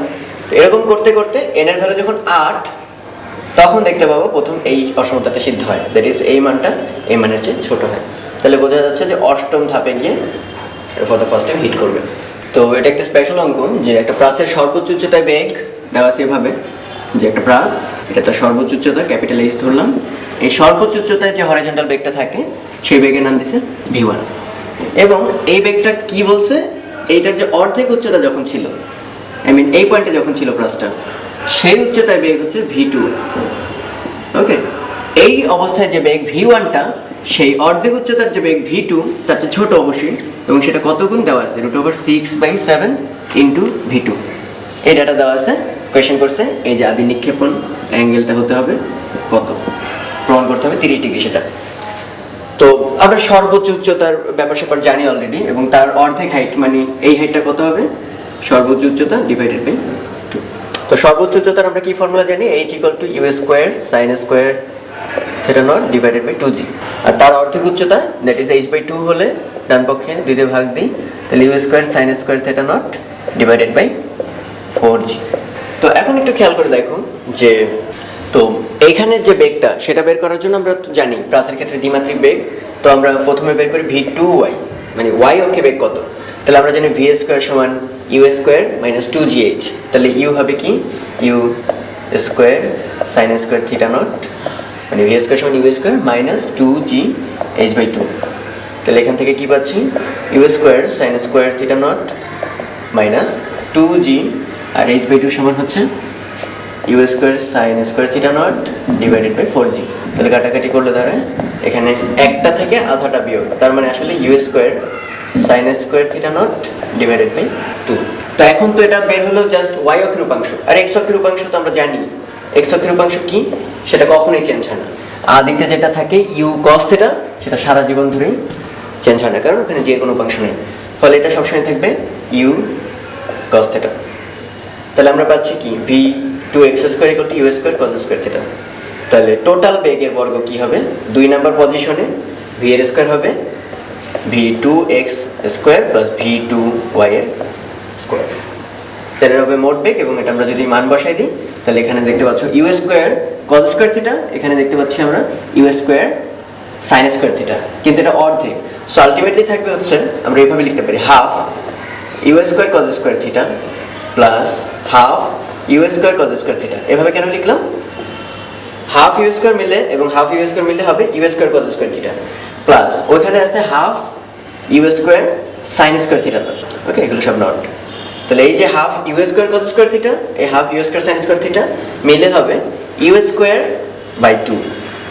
তো এরকম করতে করতে n এর ভ্যালু যখন 8, তখন দেখতে পাবো প্রথম এই অসমতাটা সিদ্ধ হয়, দ্যাট ইজ এই মানটা এই মানের চেয়ে ছোট হয়। তাহলে বোঝা যাচ্ছে যে অষ্টম ধাপে গিয়ে for the first time hit করবে। তো এটা একটা স্পেশাল অঙ্ক, যে একটা প্রাসের সর্বোচ্চ উচ্চতায় বেগ দেওয়া আছে এভাবে, যে একটা প্রাস, এটা তার সর্বোচ্চ উচ্চতা ক্যাপিটাল H ধরলাম, এই সর্বোচ্চ উচ্চতায় যে হরাইজন্টাল বেগটা থাকে সেই বেগের নাম দিছে v1, এবং এই বেগটা কি বলছে, এইটার যে অর্ধেক উচ্চতা যখন ছিল, এই পয়েন্টে যখন ছিল প্রাসটা, সেই উচ্চতায় বেগ হচ্ছে v2। ওকে, এই অবস্থায় যে বেগ v1টা, সেই অর্ধেক উচ্চতার যে বেগ v2 তার চেয়ে ছোট অবশ্যই, এবং সেটা কত গুণ দেওয়া আছে, √6/7 × v2। এই ডাটা দেওয়া আছে, কোয়েশ্চেন করছে এই যে আদি নিক্ষেপণ অ্যাঙ্গেলটা হতে হবে কত, প্রমাণ করতে হবে 30 ডিগ্রি। সেটা তো আমরা সর্বোচ্চ উচ্চতার ব্যাপার স্যাপার জানি অলরেডি, এবং তার অর্ধেক হাইট মানে এই হাইটটা কত হবে, সর্বোচ্চ উচ্চতা / 2। তো সর্বোচ্চ উচ্চতার আমরা কি ফর্মুলা জানি, h = u² sin² θ0 / 2g। আর তার অর্ধেক উচ্চতা দ্যাট ইজ h/2 হলে ডান পক্ষে 2 দিয়ে ভাগ দিই, তাহলে u² sin² θ0 / 4g। তো এখন একটু খেয়াল করে দেখো যে, তো এইখানে যে বেগটা সেটা বের করার জন্য আমরা জানি প্রাসের ক্ষেত্রে দ্বিমাত্রিক বেগ। তো আমরা প্রথমে বের করি v2y, মানে y অক্ষে বেগ কত। তাহলে আমরা জানি v² = u² - 2gh। তাহলে u হবে কি, u² sin² θ0 মানে ভি স্কোয়ার সমান ইউ স্কোয়ার মাইনাস 2gh/2। তাহলে এখান থেকে কি পাচ্ছি, u square sine square theta nought minus 2g, আর h/2 সমান হচ্ছে u square sine square theta nought divided by 4g। তাহলে কাটাকাটি করলে দাঁড়ায় এখানে একটা থেকে আধাটা বিয়োগ, তার মানে আসলে u square sine square theta nought divided by 2। তো এখন তো এটা বের হলো জাস্ট ওয়াই অক্ষের উপাংশ, আর এক্স অক্ষের উপাংশ তো আমরা জানি এক্স অক্ষের উপাংশ কি, সেটা কখনোই চেঞ্জ হয় না। আদিতে যেটা থাকে ইউ কস থিটা, সেটা সারা জীবন ধরেই চেঞ্জ হয় না, কারণ ওখানে যে কোনো উপাংশ নেই, ফলে এটা সবসময় থাকবে ইউ কস থিটা। তাহলে আমরা পাচ্ছি কি v 2x square equal to u square cos square theta. তাহলে টোটাল বেগের বর্গ কি হবে, 2 নাম্বার পজিশনে ভি এর স্কোয়ার হবে v2x স্কোয়ার প্লাস v2y এর স্কোয়ার। তাহলে হবে মোট বেগ, এবং এটা আমরা যদি মান বসাই দিই তাহলে এখানে দেখতে পাচ্ছ u square cos square theta, এখানে দেখতে পাচ্ছি আমরা u square sine square theta, কিন্তু এটা অর্ধেক। সো আলটিমেটলি থাকবে হচ্ছে আমরা এইভাবে লিখতে পারি half u square cos square theta plus half u square cos square theta. এভাবে কেন লিখলাম, হাফ ইউ স্কোয়ার মিলে এবং হাফ ইউ স্কোয়ার মিলে হবে u square cos square theta, plus ওইখানে আছে half u square sine square theta naught. Okay, এগুলো সব নট। তাহলে এই যে half u square cos square theta, এই half u square sine square theta মিলে হবে ইউ স্কোয়ার বাই 2,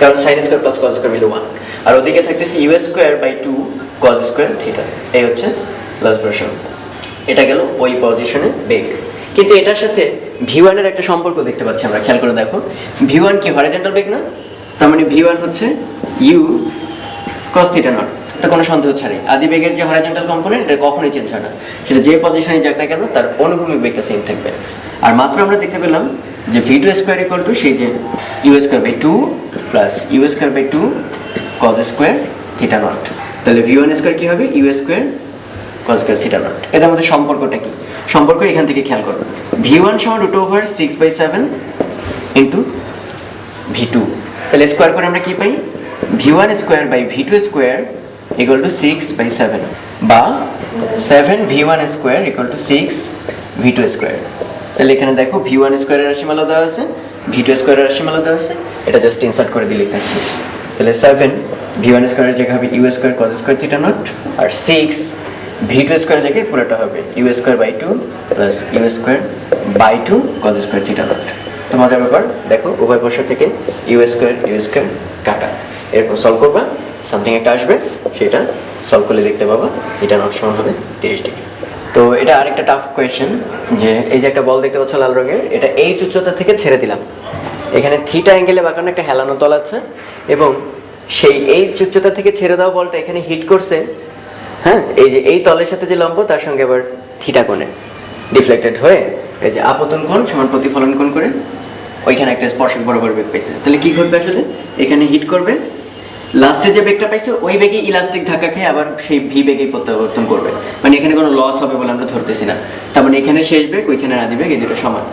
কারণ sine square plus cos square মিলে 1, আর ওদিকে থাকতেছে u square by 2 cos square theta. এই হচ্ছে লাস্ট ভার্সন। এটা গেল ওই পজিশনে বেগ, কিন্তু এটার সাথে v1 এর একটা সম্পর্ক দেখতে পাচ্ছি আমরা, খেয়াল করে দেখো v1 কি হরিজন্টাল বেগ না, তার মানে v1 হচ্ছে ইউ cos থিটা নট। এটা কোনো সন্দেহ ছাড়াই আদি বেগের যে হরিজন্টাল কম্পোনেন্ট এটা কখনোই চেঞ্জ হয় না, সেটা যে পজিশনে যাক না কেন তার অনুভূমিক বেগটা সেম থাকবে। আর মাত্র আমরা দেখতে পেলাম যে v2 স্কোয়ার ইকুয়াল টু সেই যে u square by 2 plus u square by 2 cos square theta nought. তাহলে v1 স্কোয়ার কি হবে u square cos square theta nought. এটার মধ্যে সম্পর্কটা কি, সম্পর্ক এখান থেকে খেয়াল করো, v1 সমান √6/7 ইন্টু v2। তাহলে স্কোয়ার করে আমরা কি পাই, v1 square by v2 square equal to 6/7, বা 7v1 square equal two 6v2 square. তাহলে এখানে দেখো v1 স্কোয়ারের রাশিমালা দেওয়া আছে, v2 স্কোয়ারের রাশিমালা দেওয়া আছে, এটা জাস্ট ইনসার্ট করে দিলে কাজ শেষ। তাহলে 7v1 স্কোয়ারের জায়গায় হবে u square cos square theta nought, আর 6v2 স্কোয়ারের জায়গায় পুরোটা হবে u square by 2 plus u square by 2 cos square theta nought. তো মজার ব্যাপার দেখো, উভয় পক্ষ থেকে ইউ স্কোয়ার কাটা, এরপর সলভ করবা, সামথিং একটা আসবে, সেটা সলভ করলে দেখতে পাবা থিটা নট সমান হবে 30 ডিগ্রি। তো এটা আরেকটা টাফ কোয়েশ্চেন, যে এই যে একটা বল দেখতে পাচ্ছ লাল রঙের, এটা এই উচ্চতা থেকে ছেড়ে দিলাম, এখানে থিটা অ্যাঙ্গেলে বাঁকানো একটা হেলানো তল আছে, এবং সেই এই উচ্চতা থেকে ছেড়ে দেওয়া বলটা এখানে হিট করছে, হ্যাঁ, এই যে এই তলের সাথে যে লম্ব তার সঙ্গে আবার থিটা কোণে ডিফ্লেক্টেড হয়ে এই যে আপতন কোণ সমান প্রতিফলন কোণ করে ওইখানে একটা স্পর্শক বরাবর বেগ পাইছে। তাহলে কি ঘটবে আসলে, এখানে হিট করবে, লাস্টে যে বেগটা পাইছে ওই বেগে ইলাস্টিক ধাক্কা খেয়ে আবার সেই ভি বেগেই প্রত্যাবর্তন করবে, মানে এখানে কোনো লস হবে বলে আমরা ধরতেছি না। তার মানে এখানে শেষ বেগ, ওইখানে আদি বেগ, এই দুটো সমান।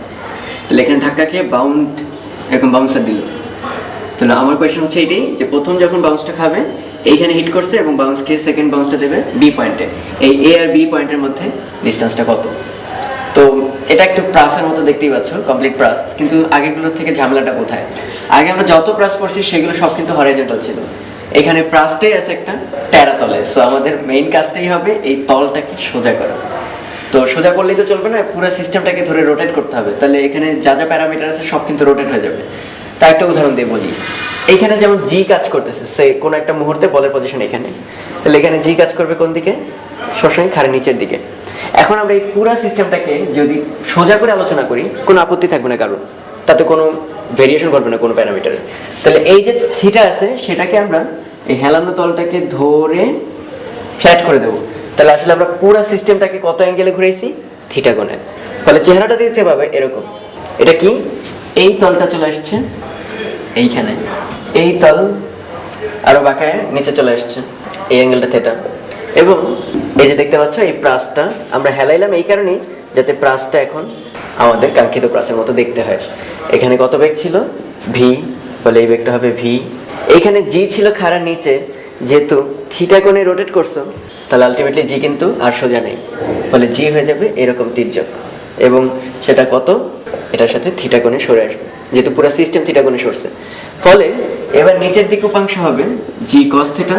তাহলে এখানে ধাক্কা খেয়ে বাউন্ড এরকম বাউন্সার দিল। তাহলে আমার কোয়েশ্চেন হচ্ছে এটাই, যে প্রথম যখন বাউন্সটা খাবে এইখানে হিট করছে এবং বাউন্স খেয়ে সেকেন্ড বাউন্সটা দেবে বি পয়েন্টে, এই এ আর বি পয়েন্টের মধ্যে ডিস্টেন্সটা কত। তো এটা একটু প্রাসের মতো দেখতেই পাচ্ছ, কমপ্লিট প্রাস, কিন্তু আগেরগুলোর থেকে ঝামেলাটা কোথায়, আগে আমরা যত প্রাস পড়ছি সেগুলো সব কিন্তু হরিজন্টাল ছিল, এখানে প্রাসটাই আছে একটা তেরা তলে। সো আমাদের মেইন কাজটাই হবে এই তলটাকে সোজা করা। তো সোজা করলেই তো চলবে না, পুরো সিস্টেমটাকে ধরে রোটেট করতে হবে, তাহলে এখানে যা যা প্যারামিটার আছে সব কিন্তু রোটেট হয়ে যাবে। তা একটা উদাহরণ দিয়ে বলি, এইখানে যেমন জি কাজ করতেছে, সে কোনো একটা মুহূর্তে বলের পজিশন এখানে, তাহলে এখানে জি কাজ করবে কোন দিকে, সবসময় খাড়ের নিচের দিকে। এখন আমরা এই পুরো সিস্টেমটাকে যদি সোজা করে আলোচনা করি কোনো আপত্তি থাকবে না কারণ, তাতে কোনো ভেরিয়েশন করবে না কোনো প্যারামিটারে। তাহলে এই যে থিটা আছে সেটাকে আমরা এই হেলানো তলটাকে ধরে ফ্ল্যাট করে দেবো, তাহলে আসলে আমরা পুরো সিস্টেমটাকে কত অ্যাঙ্গেলে ঘুরেছি, থিটা কোণে। ফলে চেহারাটা দেখতে পাবে এরকম, এটা কি, এই তলটা চলে আসছে এইখানে, এই তল আরো বাঁকায় নিচে চলে আসছে, এই অ্যাঙ্গেলটা থিটা, এবং এই যে দেখতে পাচ্ছ এই প্রাসটা আমরা হেলাইলাম এই কারণেই যাতে প্রাসটা এখন আমাদের কাঙ্ক্ষিত প্রাসের মতো দেখতে হয়। এখানে কত বেগ ছিল, ভি, ফলে এই বেগটা হবে ভি। এইখানে জি ছিল খাড়ার নিচে, যেহেতু থিটা কোণে রোটেট করছো তাহলে আলটিমেটলি জি কিন্তু আর সোজা নেই, ফলে জি হয়ে যাবে এরকম তির্যক, এবং সেটা কত, এটার সাথে থিটা কোণে সরে আসবে। যেহেতু পুরো সিস্টেম থিটা কোণে সরছে। ফলে এবার নিচের দিকে উপাংশ হবে জি কস থিটা,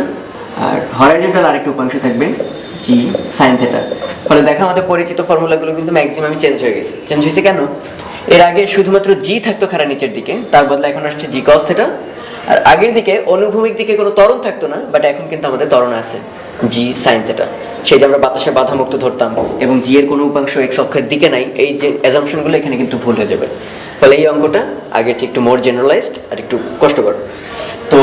আর হরাইজন্টাল আরেকটা উপাংশ থাকবে জি সাইন থিটা। ফলে দেখো আমাদের পরিচিত ফর্মুলাগুলো কিন্তু ম্যাক্সিমামই চেঞ্জ হয়ে গেছে। চেঞ্জ হয়েছে কেন? এর আগে শুধুমাত্র জি থাকতো খাড়া নিচের দিকে, তার বদলে এখন আসছে জি কস থিটা। আর আগের দিকে অনুভূমিক দিকে কোনো ত্বরণ থাকতো না, বাট এখন কিন্তু আমাদের ত্বরণ আছে জি সাইন থিটা। সেই যে আমরা বাতাসে বাধামুক্ত ধরতাম এবং জি এর কোনো উপাংশ এক্স অক্ষের দিকে নাই, এই যে অ্যাজাম্পশনগুলো এখানে কিন্তু ভুল হয়ে যাবে। ফলে এই অঙ্কটা আগের চেয়ে একটু মোর জেনারেলাইজড আর একটু কষ্টকর। তো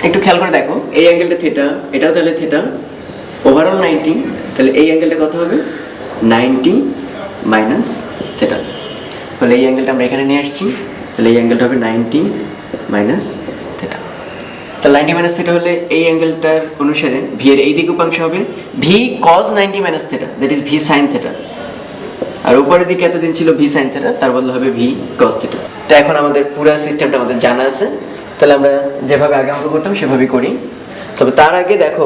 একটু খেয়াল করে দেখো, এই অ্যাঙ্গেলটা থিটা, এটাও তাহলে থিটা, ওভারঅল 90, তাহলে এই অ্যাঙ্গেলটা কত হবে 90 মাইনাস থিটা। তাহলে এই অ্যাঙ্গেলটা আমরা এখানে নিয়ে আসছি, তাহলে এই অ্যাঙ্গেলটা হবে 90 মাইনাস থিটা। তাহলে 90 মাইনাস থিটা হলে এই অ্যাঙ্গেলটার অনুসারে ভি এর এই দিকে উপাংশ হবে v cos 90 minus theta, that is v sine theta. আর উপরের দিকে এতদিন ছিল ভি সাইন থিটা, তার বদলে হবে ভি কজ থিটা। তো এখন আমাদের পুরো সিস্টেমটা আমাদের জানা আছে, তাহলে আমরা যেভাবে আগে অঙ্ক করতাম সেভাবেই করি। তবে তার আগে দেখো,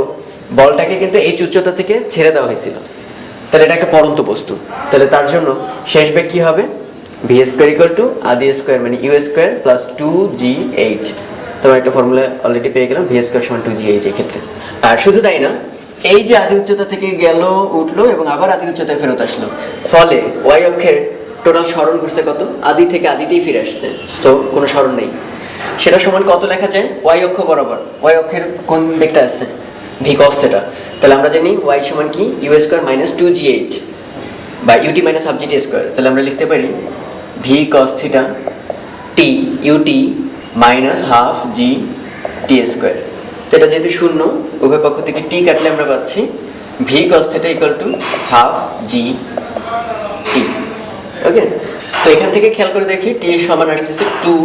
বলটাকে কিন্তু এই উচ্চতা থেকে ছেড়ে দেওয়া হয়েছিল, তাহলে এটা একটা পরন্ত বস্তু। তাহলে তার জন্য শেষ বেগ কি হবে? ভি স্কোয়ার ইকুয়াল টু আদি স্কোয়ার মানে ইউ স্কোয়ার প্লাস 2gh। তোমার একটা ফর্মুলা অলরেডি পেয়ে গেলাম, ভি স্কোয়ার সমান 2gh এই ক্ষেত্রে। আর শুধু তাই না, এই যে আদি উচ্চতা থেকে গেল, উঠলো এবং আবার আদি উচ্চতায় ফেরত আসলো, ফলে ওয়াই অক্ষের টোটাল সরণ ঘুরছে কত? আদি থেকে আদিতেই ফিরে আসছে, তো কোনো সরণ নেই। সেটা সমান কত লেখা যায়? ওয়াই অক্ষ বরাবর ওয়াই অক্ষের কোন দিকটা আছে? V cos theta. তাহলে আমরা জানি ওয়াই সমান কি? ইউ স্কোয়ার মাইনাস 2gh বা u t minus half GT square. তাহলে আমরা লিখতে পারি v cos theta t u t minus half g t square. তো এটা যেহেতু শূন্য, উভয় পক্ষ থেকে টি কাটলে আমরা পাচ্ছি v cos theta equal to half g t. Okay, তো এখান থেকে খেয়াল করে দেখি টি সমান আসতেছে 2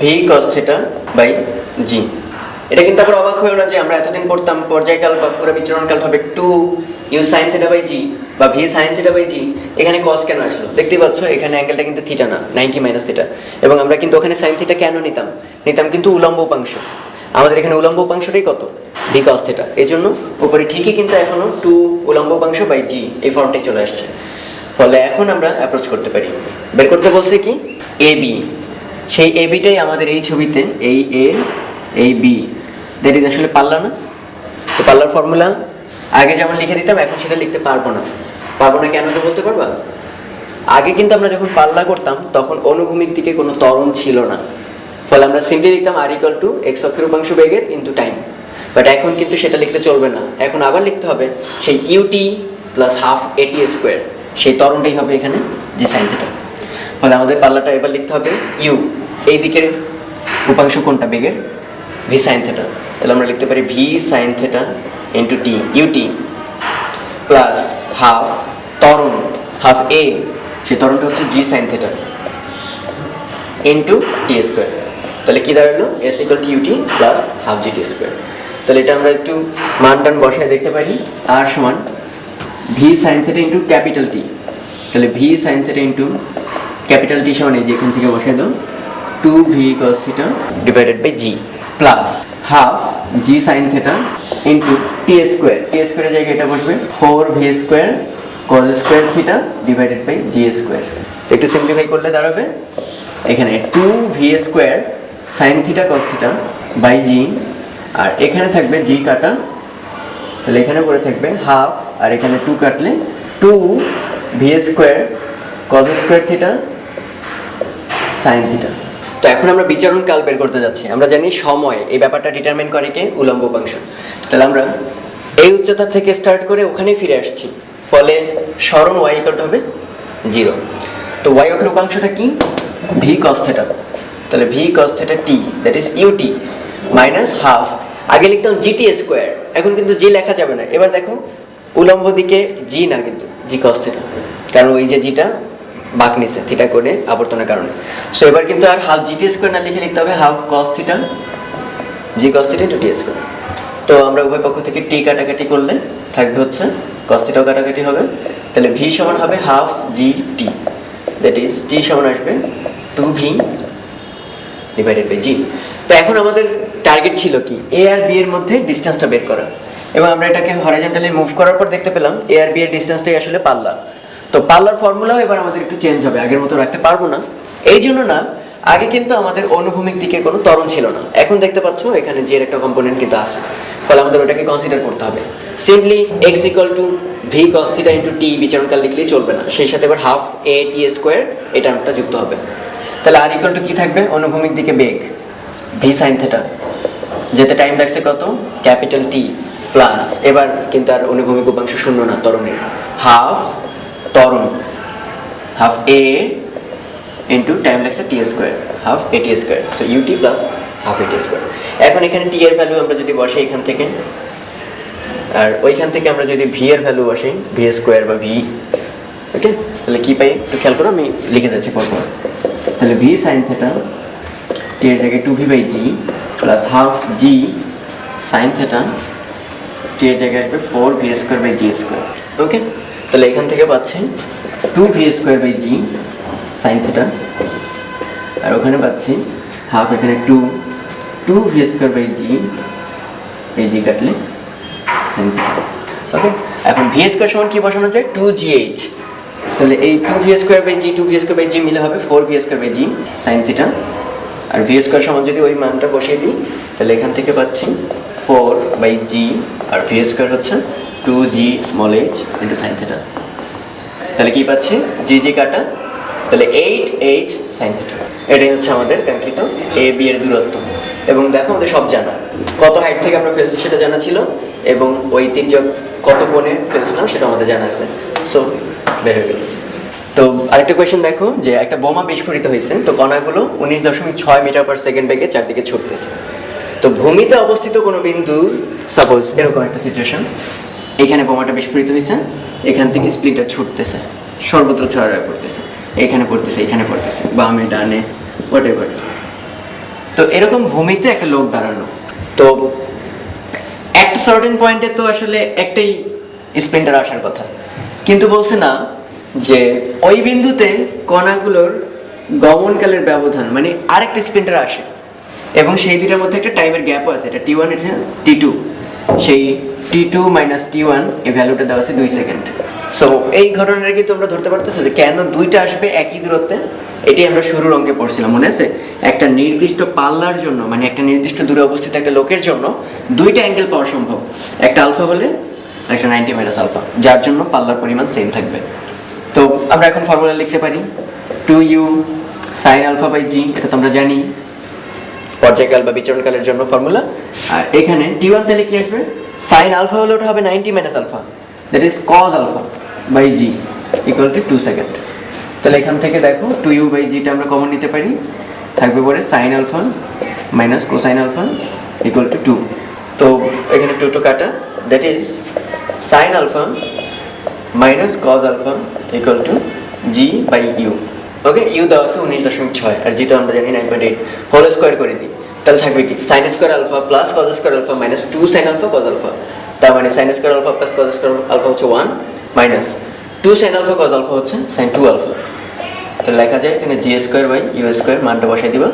ভি কস থিটা বাই জি। এটা কিন্তু আবার অবাক হয়েও না যে আমরা এতদিন পড়তাম পর্যায়কাল বা পুরো বিচরণকাল হবে 2 ইউ সাইন থিটা বাই জি বা ভি সাইন থিটা বাই জি। এখানে কস কেন আসলো? দেখতেই পাচ্ছ এখানে অ্যাঙ্গেলটা কিন্তু থিটা না, 90 মাইনাস থিটা। এবং আমরা কিন্তু ওখানে সাইন থিটা কেন নিতাম? নিতাম কিন্তু উলম্ব উপাংশ। আমাদের এখানে উলম্ব উপাংশটাই কত? V cos theta. এই জন্য উপরে ঠিকই কিন্তু এখনো 2 উলম্ব উপাংশ বাই জি এই ফর্মটাই চলে আসছে। ফলে এখন আমরা অ্যাপ্রোচ করতে পারি। বের করতে বলছে কি? A B. সেই এ বিটাই আমাদের এই ছবিতে এই এ এই বি, দ্যাট ইজ আসলে পাল্লা না? তো পাল্লার ফর্মুলা আগে যেমন লিখে দিতাম, এখন সেটা লিখতে পারবো না। পারবো না কেন তো বলতে পারবা? আগে কিন্তু আমরা যখন পাল্লা করতাম তখন অনুভূমিক দিকে কোনো ত্বরণ ছিল না, ফলে আমরা সিম্পলি লিখতাম আর ইকুয়াল টু এক্স অক্ষের উপাংশ বেগের ইন্টু টাইম। বাট এখন কিন্তু সেটা লিখলে চলবে না, এখন আবার লিখতে হবে সেই ইউটি প্লাস হাফ এটি স্কোয়ার, সেই ত্বরণটাই হবে এখানে জি সাইন থিটা। ফলে আমাদের পাল্লাটা এবার লিখতে হবে ইউ, এই দিকের উপাংশ কোনটা বেগের? V sine theta. তাহলে আমরা লিখতে পারি v sine theta into t u t plus half ত্বরণ হাফ এ, সেই ত্বরণটা হচ্ছে g sine theta into t square. তাহলে কি দাঁড়ালো? S equal to u t plus half g t square. তাহলে এটা আমরা একটু মান টান বসায় দেখতে পারি। আর সমান v sine theta into capital T. তাহলে v sine theta into capital T সমান এই যে এখান থেকে বসায় দাও 2 v cos theta divided by g plus half g sine theta into t square. T স্কোয়ারের জায়গায় এটা বসবে 4 v square cos square theta divided by g square. তো একটু সিম্পলিফাই করলে দাঁড়াবে এখানে 2 v square sine theta cos theta by g, আর এখানে থাকবে জি কাটা, তাহলে এখানে পড়ে থাকবে হাফ, আর এখানে 2 কাটলে 2 v square cos square theta sine theta. তো এখন আমরা বিচরণ কাল বের করতে যাচ্ছি। আমরা জানি সময় এই ব্যাপারটা ডিটারমিন করে কে? উলম্ব উপাংশ। তাহলে আমরা এই উচ্চতা থেকে স্টার্ট করে ওখানেই ফিরে আসছি, ফলে সরণ ওয়াই ইকুয়াল টু হবে 0। তো ওয়াই অক্ষের উপাংশটা কি? V cos theta. তাহলে v cos theta t that is u t minus half, আগে লিখতাম জিটি স্কোয়ার, এখন কিন্তু জি লেখা যাবে না। এবার দেখো উলম্ব দিকে জি না, কিন্তু জি কস থিটা, কারণ ওই যে জিটা বাঁক নিছে থিটা করে আবর্তনের কারণে। সো এবার কিন্তু আর হাফ জিটি স্কোয়ার না লিখে লিখতে হবে হাফ কস থিটা জি কস থিটা ইন্টু টি স্কোয়ার। তো আমরা উভয় পক্ষ থেকে টি কাটাকাটি করলে থাকবে হচ্ছে কস থিটাও কাটাকাটি হবে, তাহলে ভি সমান হবে half g t, that is t সমান আসবে 2 ভি ডিভাইডেড বাই জি। তো এখন আমাদের টার্গেট ছিল কি? এ আর বি এর মধ্যে ডিস্টেন্সটা বের করা, এবং আমরা এটাকে হরাইজন্টালি মুভ করার পর দেখতে পেলাম এ আর বি এর ডিস্টেন্সটাই আসলে পাল্লা। তো পাল্লার ফর্মুলাও এবার আমাদের একটু চেঞ্জ হবে, আগের মতো রাখতে পারবো না। এই জন্য না, আগে কিন্তু আমাদের অনুভূমিক দিকে কোনো ত্বরণ ছিল না, এখন দেখতে পাচ্ছ এখানে জি এর একটা কম্পোনেন্ট কিন্তু আছে, ফলে আমাদের ওটাকে কনসিডার করতে হবে। Simply x equal to v cos theta into t বিচরণকাল লিখলেই চলবে না, সেই সাথে এবার হাফ এ টি স্কোয়ার এই টার্মটা যুক্ত হবে। তাহলে আর ইকুয়াল টু কি থাকবে, অনুভূমিক দিকে বেগ ভি সাইন থিটা, যেতে টাইম লাগছে কত ক্যাপিটাল টি, প্লাস এবার কিন্তু আর অনুভূমিক উপাংশ শূন্য না ত্বরণের, হাফ ত্বরণ হাফ এ ইন্টু টাইম লাগছে t square, half a t square, so u t plus half a t square. এখন এখানে টি এর ভ্যালু আমরা যদি বসাই এখান থেকে, আর ওইখান থেকে আমরা যদি ভি এর ভ্যালু বসাই ভি স্কোয়ার বা ভি, ওকে, তাহলে কি পাই একটু খেয়াল করো, আমি লিখে যাচ্ছি পরপর। তাহলে ভি সাইন থিটা টি এর জায়গায় two v by g plus half g sine theta t এর জায়গায় আসবে four v square by g square, okay. তাহলে এখান থেকে পাচ্ছি two v square by g sine theta, আর ওখানে পাচ্ছি হাফ, এখানে two v square by g, এই জি কাটলে সাইন থিটা, ওকে। এখন ভি স্কোয়ার সমান কি বসানো যায়, টু জি এইচ, তাহলে এই two v square by g মিলে হবে four v square by g sine theta, আর ভি স্কোয়ার সমান যদি ওই মানটা বসিয়ে দিই তাহলে এখান থেকে পাচ্ছি ফোর বাই জি, আর ভি স্কোয়ার হচ্ছে two g small h into sine theta. তাহলে কি পাচ্ছি, জি জি কাটা, তাহলে এইট এইচ সাইন থিটা। এটাই হচ্ছে আমাদের কাঙ্ক্ষিত এ বি এর দূরত্ব। এবং দেখো আমাদের সব জানা, কত হাইট থেকে আমরা ফেলছি সেটা জানা ছিল, এবং ওই তির্যক কত কোণে ফেলছিলাম সেটা আমাদের জানা আছে, সো বের হয়ে গেল। তো আরেকটা কোয়েশ্চেন দেখো, যে একটা বোমা বিস্ফোরিত হয়েছে, তো কণাগুলো 19.6 মিটার পার সেকেন্ড বেগে চারদিকে ছুটতেছে। তো ভূমিতে অবস্থিত কোনো বিন্দুর, সাপোজ এরকম একটা সিচুয়েশন, এখানে বোমাটা বিস্ফোরিত হয়েছে, এখান থেকে স্প্লিটার ছুটতেছে, সর্বত্র ছড়ায় পড়তেছে, এখানে পড়তেছে, এখানে পড়তেছে, বামে ডানে হোয়াটএভার। তো এরকম ভূমিতে একটা লোক দাঁড়ানো, তো একটা সার্টেন পয়েন্টে তো আসলে একটাই স্প্লিন্টার আসার কথা, কিন্তু বলছে না যে ওই বিন্দুতে কণাগুলোর গমনকালের ব্যবধান, মানে আরেকটা স্প্লিন্টার আসে, এবং সেই দুইটার মধ্যে একটা টাইমের গ্যাপও আছে, এটা টি1 এটা টি2, সেই টি2 মাইনাস টি1 এই ভ্যালুটা দেওয়া আছে 2 সেকেন্ড। সো এই ঘটনাটা কি তোমরা ধরতে পারতেছো যে কেন দুইটা আসবে একই দূরত্বে? এটাই আমরা শুরুর অঙ্কে পড়ছিলাম, মনে আছে? একটা নির্দিষ্ট পাল্লার জন্য, মানে একটা নির্দিষ্ট দূরে অবস্থিত একটা লোকের জন্য দুইটা অ্যাঙ্গেল পাওয়া সম্ভব, একটা আলফা হলে আর একটা 90 মাইনাস আলফা, যার জন্য পাল্লার পরিমাণ সেম থাকবে। তো আমরা এখন ফর্মুলা লিখতে পারি 2u sin আলফা বাই জি, এটা তো আমরা জানি পর্যায়কাল বা বিচরণকালের জন্য ফর্মুলা। আর এখানে টি1 তাহলে কি আসবে, sin আলফা হলে ওটা হবে 90 minus alpha, that is cos alpha by g equal to 2 second. তাহলে এখান থেকে দেখো 2u বাই জিটা আমরা কমন নিতে পারি, থাকবে পরে sin alpha minus cosine alpha equal to 2। তো এখানে 2 টু কাটা, that is sin alpha minus cos alpha equal to g by u, okay. U দেওয়া আছে 19.6, আর জি তো আমরা জানি 9.8, হোল স্কোয়ার করে দিই, তাহলে থাকবে কি sin square alpha plus cos square alpha minus 2 sin alpha cos alpha, তার মানে sin square alpha plus cos square alpha হচ্ছে 1 minus 2 sin alpha cos alpha হচ্ছে sin 2 আলফা। তো লেখা যায় এখানে g square by u square, মানটা বসাই দিবা,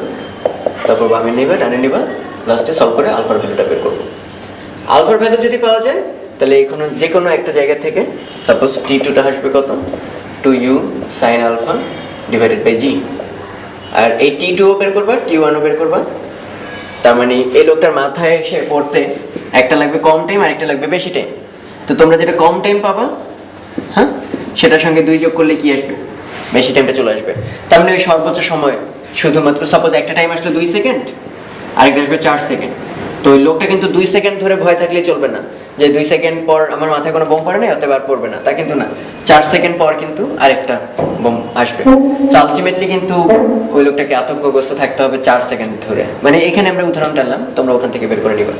তারপর বামে নিবা ডানে নিবা, লাস্টে সলভ করে আলফার ভ্যালুটা বের করবো। আলফার ভ্যালু যদি পাওয়া যায় তাহলে এখানে যে কোনো একটা জায়গা থেকে, সাপোজ টি2টা আসবে কত, 2u sin alpha divided by g, আর এই টি2ও বের করবা, টি1ও বের করবা, তার মানে এই লোকটার মাথায় এসে পড়তে একটা লাগবে কম টাইম আর একটা লাগবে বেশি টাইম। তো তোমরা যেটা কম টাইম পাবা, হ্যাঁ, সেটার সঙ্গে 2 যোগ করলে কি আসবে, বেশি টাইমটা চলে আসবে। তার মানে ওই সর্বোচ্চ সময় শুধুমাত্র, সাপোজ একটা টাইম আসলে 2 সেকেন্ড, আরেকটা আসবে 4 সেকেন্ড, তো ওই লোকটা কিন্তু 2 সেকেন্ড ধরে ভয় থাকলে চলবে না যে 2 সেকেন্ড পর আমার মাথায় কোনো বোম পড়ে নাই অতএব আর পড়বে না, তা কিন্তু না, 4 সেকেন্ড পর কিন্তু আরেকটা বোম আসবে। তো আলটিমেটলি কিন্তু ওই লোকটাকে আতঙ্কগ্রস্ত থাকতে হবে 4 সেকেন্ড ধরে, মানে এখানে আমরা উদাহরণ টানলাম, তোমরা ওখান থেকে বের করে নিবা।